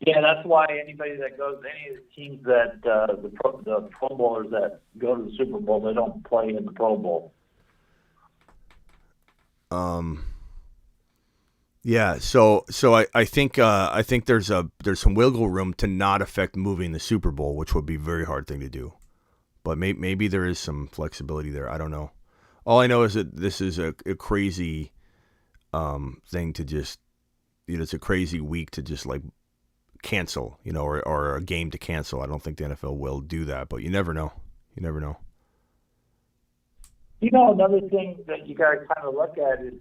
Yeah, that's why anybody that goes, any of the teams that the Pro Bowlers that go to the Super Bowl, they don't play in the Pro Bowl. Yeah, so I think there's some wiggle room to not affect moving the Super Bowl, which would be a very hard thing to do. But maybe there is some flexibility there. I don't know. All I know is that this is a crazy thing to just, it's a crazy week to just like cancel, or a game to cancel. I don't think the NFL will do that, but you never know. You never know. Another thing that you got to kind of look at is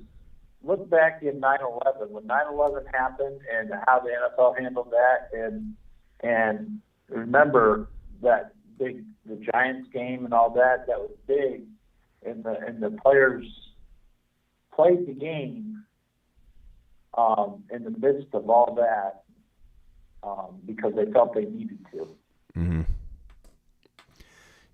look back in 9/11 when 9/11 happened and how the NFL handled that, and remember that the Giants game and all that was big, and the players played the game in the midst of all that because they felt they needed to. Mm-hmm.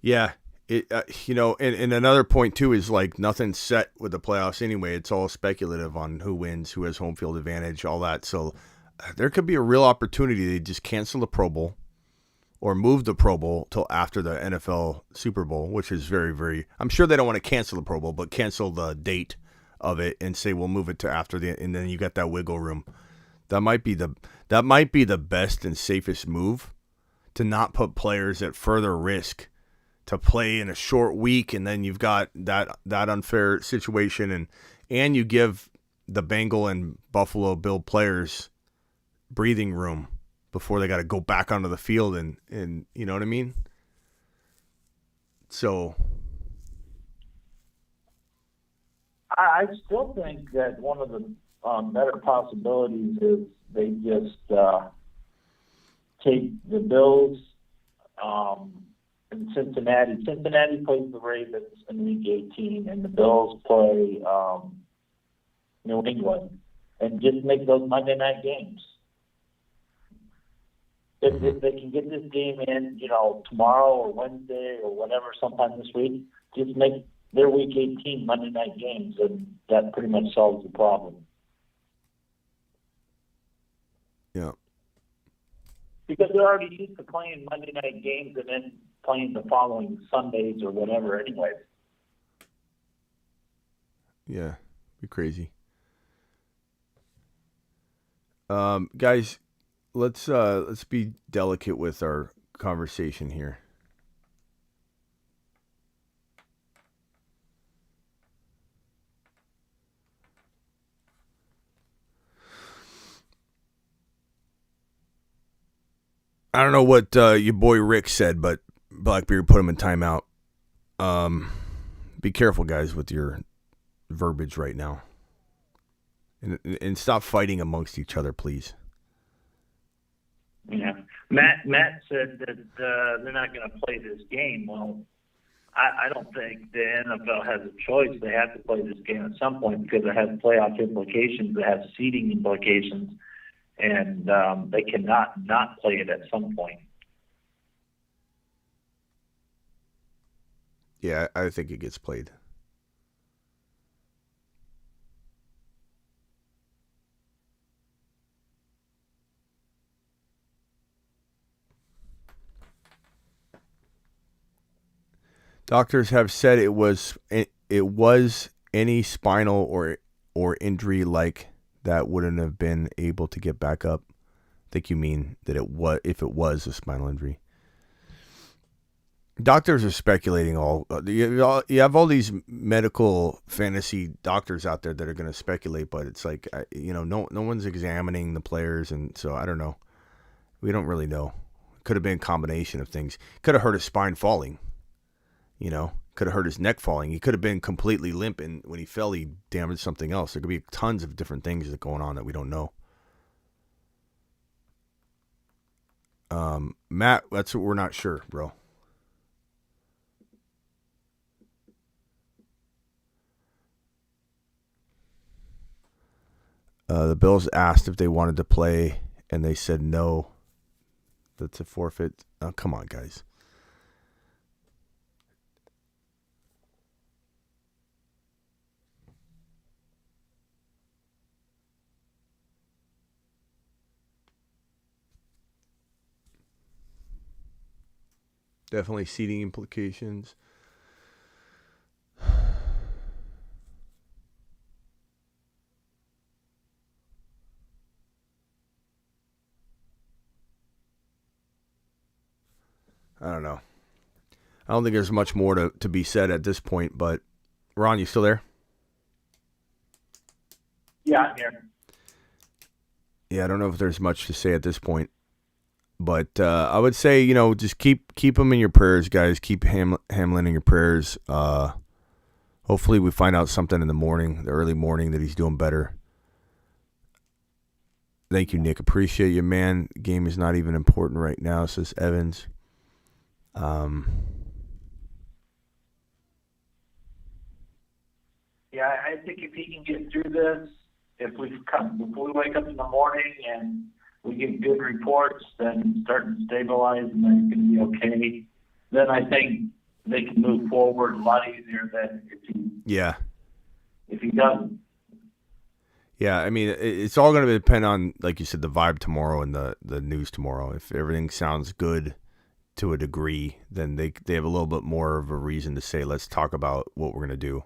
Yeah. And another point too is like nothing's set with the playoffs anyway. It's all speculative on who wins, who has home field advantage, all that. So there could be a real opportunity to just cancel the Pro Bowl or move the Pro Bowl till after the NFL Super Bowl, which is very, very, I'm sure they don't want to cancel the Pro Bowl, but cancel the date of it and say, we'll move it to after and then you got that wiggle room. That might be the best and safest move, to not put players at further risk to play in a short week, and then you've got that unfair situation, and you give the Bengal and Buffalo Bill players breathing room before they got to go back onto the field, and you know what I mean? So I still think that one of the better possibilities is they just take the Bills in Cincinnati. Cincinnati plays the Ravens in Week 18, and the Bills play New England, and just make those Monday night games. If they can get this game in, tomorrow or Wednesday or whatever, sometime this week, just make their Week 18 Monday night games, and that pretty much solves the problem. Yeah. Because they're already used to playing Monday night games and then playing the following Sundays or whatever anyway. Yeah, be crazy. Guys, let's be delicate with our conversation here. I don't know what your boy Rick said, but Blackbeard put him in timeout. Be careful, guys, with your verbiage right now. And stop fighting amongst each other, please. Yeah. Matt said that they're not going to play this game. Well, I don't think the NFL has a choice. They have to play this game at some point because it has playoff implications. It has seeding implications. And they cannot not play it at some point. Yeah, I think it gets played. Doctors have said it was any spinal or injury like that wouldn't have been able to get back up. I think you mean that if it was a spinal injury. Doctors are speculating you have all these medical fantasy doctors out there that are going to speculate, but it's like, no one's examining the players, and so I don't know. We don't really know. Could have been a combination of things. Could have hurt his spine falling. Could have hurt his neck falling. He could have been completely limp, and when he fell, he damaged something else. There could be tons of different things that are going on that we don't know. Matt, that's what we're not sure, bro. The Bills asked if they wanted to play, and they said no. That's a forfeit. Oh, come on, guys. Definitely seeding implications. I don't know. I don't think there's much more to be said at this point, but Ron, you still there? Yeah, I'm here. Yeah, I don't know if there's much to say at this point, but I would say, just keep him in your prayers, guys. Keep Hamlin in your prayers. Hopefully we find out something in the early morning, that he's doing better. Thank you, Nick. Appreciate you, man. Game is not even important right now, says Evans. Yeah, I think if he can get through this, before we wake up in the morning and we get good reports, then start to stabilize and then it's going to be okay, then I think they can move forward a lot easier than if he doesn't. Yeah, I mean, it's all going to depend on, like you said, the vibe tomorrow and the news tomorrow. If everything sounds good to a degree, then they have a little bit more of a reason to say, let's talk about what we're going to do.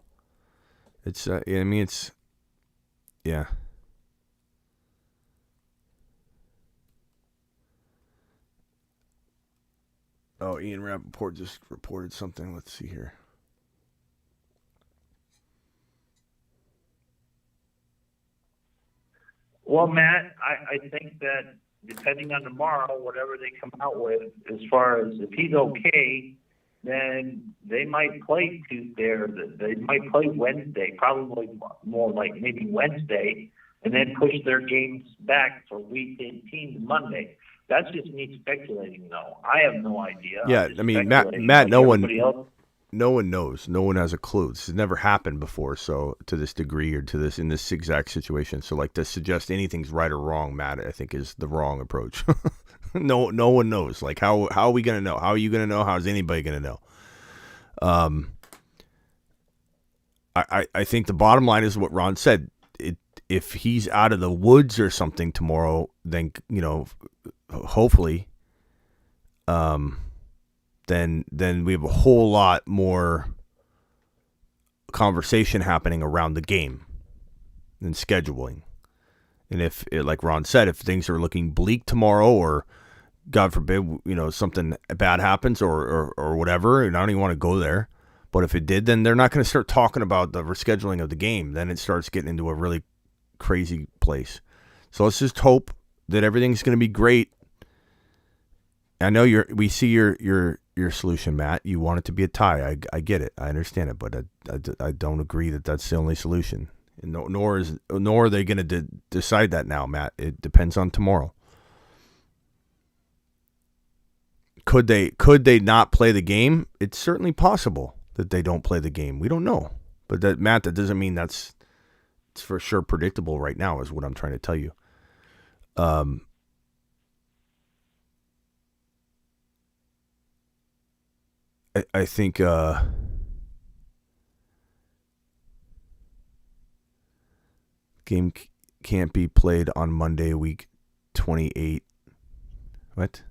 Yeah. Oh, Ian Rappaport just reported something. Let's see here. Well, Matt, I think that depending on tomorrow, whatever they come out with, as far as if he's okay, then they might play Tuesday or they might play Wednesday, probably more like maybe Wednesday, and then push their games back for week 18 to Monday. That's just me speculating, though. I have no idea. Yeah, I mean, Matt, like no one knows. No one has a clue. This has never happened before, so to this degree or in this exact situation. So, like, to suggest anything's right or wrong, Matt, I think is the wrong approach. No one knows. Like, how are we gonna know? How are you gonna know? How is anybody gonna know? I think the bottom line is what Ron said. If he's out of the woods or something tomorrow, then hopefully, then we have a whole lot more conversation happening around the game and scheduling. And if, like Ron said, if things are looking bleak tomorrow, or God forbid, something bad happens or whatever, and I don't even want to go there, but if it did, then they're not going to start talking about the rescheduling of the game. Then it starts getting into a really crazy place. So let's just hope that everything's going to be great. I know we see your solution, Matt. You want it to be a tie. I get it. I understand it, but I don't agree that that's the only solution. Nor are they going to decide that now, Matt. It depends on tomorrow. Could they not play the game? It's certainly possible that they don't play the game. We don't know, but Matt, that doesn't mean it's for sure predictable right now. Is what I'm trying to tell you. I think game can't be played on Monday, week 28. What?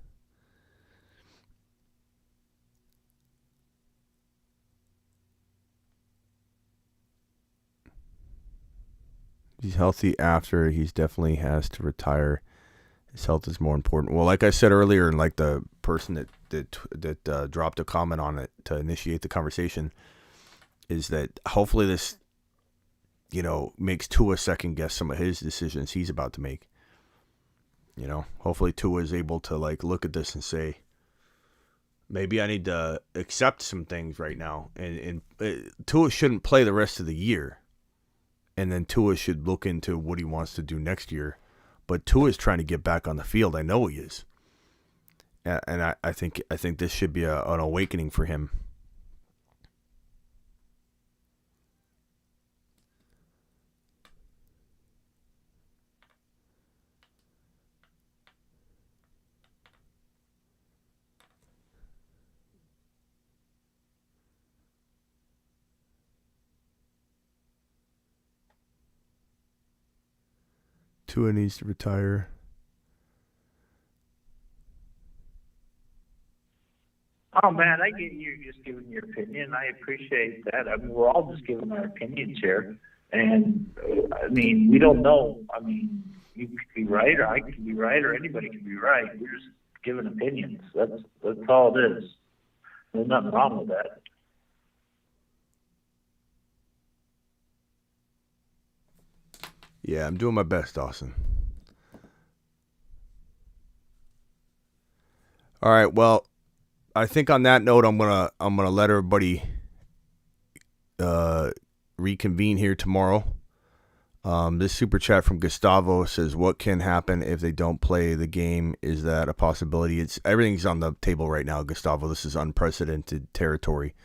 He's healthy after. He's definitely has to retire. His health is more important. Well, like I said earlier, and like the person that dropped a comment on it to initiate the conversation, is that hopefully this, makes Tua second guess some of his decisions he's about to make. Hopefully Tua is able to look at this and say, maybe I need to accept some things right now, and Tua shouldn't play the rest of the year. And then Tua should look into what he wants to do next year. But Tua is trying to get back on the field. I know he is. And I think this should be an awakening for him. Tua needs to retire. Oh man, I get you just giving your opinion. I appreciate that. I mean, we're all just giving our opinions here, and I mean, we don't know. I mean, you could be right, or I could be right, or anybody could be right. We're just giving opinions. That's all it is. There's nothing wrong with that. Yeah, I'm doing my best, Dawson. All right, well, I think on that note, I'm gonna let everybody reconvene here tomorrow. This super chat from Gustavo says, "What can happen if they don't play the game? Is that a possibility?" Everything's on the table right now, Gustavo. This is unprecedented territory,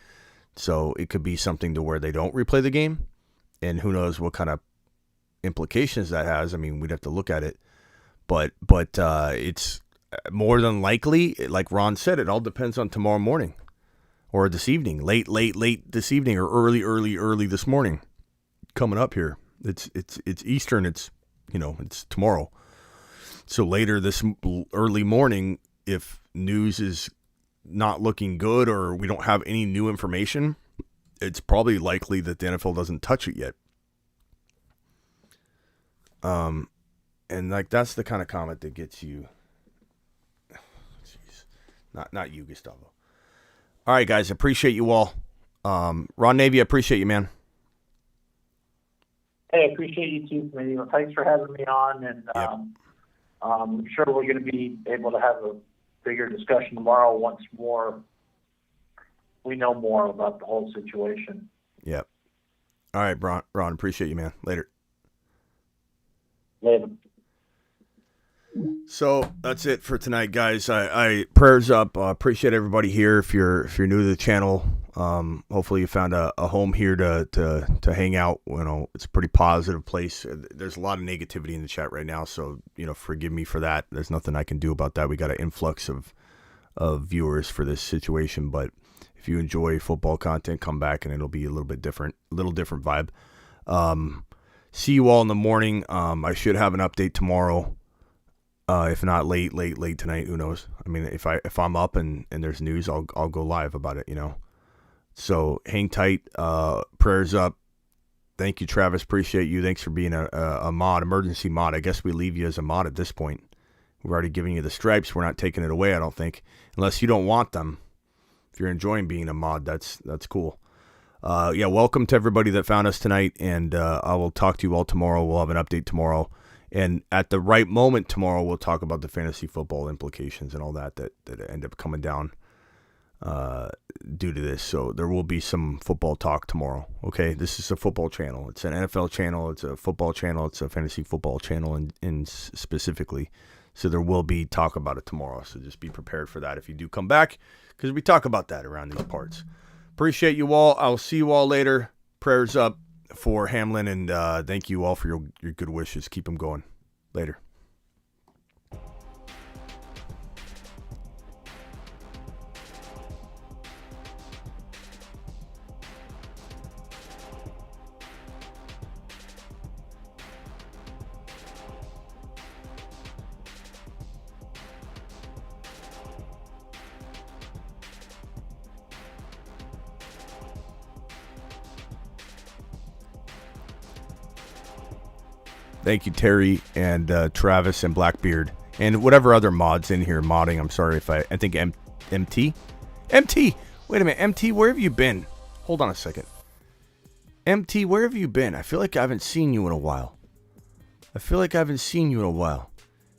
so it could be something to where they don't replay the game, and who knows what kind of implications that has. I mean, we'd have to look at it, but it's more than likely, like Ron said, it all depends on tomorrow morning or this evening, late this evening, or early this morning. Coming up here, it's Eastern. It's tomorrow. So later this early morning, if news is not looking good or we don't have any new information, it's probably likely that the NFL doesn't touch it yet. And like that's the kind of comment that gets you. Jeez, not you, Gustavo. All right, guys, appreciate you all. Ron Navy, appreciate you, man. Hey, I appreciate you too, Committee. Well, thanks for having me on, and I'm sure we're going to be able to have a bigger discussion tomorrow once more we know more about the whole situation. Yep. All right, Ron, appreciate you, man. Later. So that's it for tonight, guys. I prayers up. Appreciate everybody here. If you're new to the channel, hopefully you found a home here to hang out. It's a pretty positive place. There's a lot of negativity in the chat right now, so forgive me for that. There's nothing I can do about that. We got an influx of viewers for this situation, but if you enjoy football content, come back and it'll be a little different vibe. See you all in the morning. I should have an update tomorrow. If not late tonight, who knows? I mean, if I'm up and there's news, I'll go live about it, So hang tight. Prayers up. Thank you, Travis. Appreciate you. Thanks for being a mod, emergency mod. I guess we leave you as a mod at this point. We've already given you the stripes. We're not taking it away, I don't think, unless you don't want them. If you're enjoying being a mod, that's cool. Welcome to everybody that found us tonight, and I will talk to you all tomorrow. We'll have an update tomorrow. And at the right moment tomorrow, we'll talk about the fantasy football implications and all that end up coming down due to this. So there will be some football talk tomorrow. Okay, this is a football channel. It's an NFL channel. It's a football channel. It's a fantasy football channel, in specifically. So there will be talk about it tomorrow. So just be prepared for that if you do come back, because we talk about that around these parts. Appreciate you all. I'll see you all later. Prayers up for Hamlin, and thank you all for your good wishes. Keep them going. Later. Thank you, Terry and Travis and Blackbeard and whatever other mods in here modding. I'm sorry if I think MT. Wait a minute, MT, where have you been? Hold on a second. MT, where have you been? I feel like I haven't seen you in a while.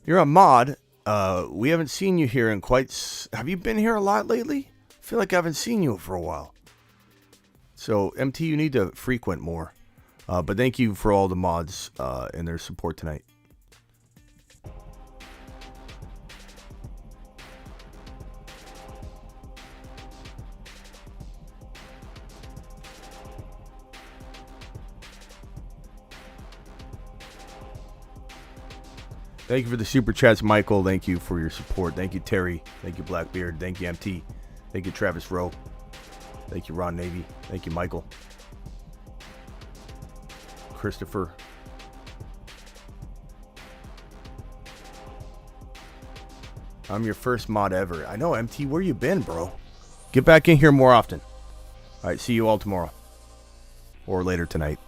You're a mod. We haven't seen you here in quite. Have you been here a lot lately? I feel like I haven't seen you for a while. So MT, you need to frequent more. But thank you for all the mods and their support tonight. Thank you for the super chats, Michael. Thank you for your support. Thank you, Terry. Thank you, Blackbeard. Thank you, MT. Thank you, Travis Rowe. Thank you, Ron Navy. Thank you, Michael. Christopher. I'm your first mod ever. I know, MT, where you been, bro? Get back in here more often. All right, see you all tomorrow or later tonight.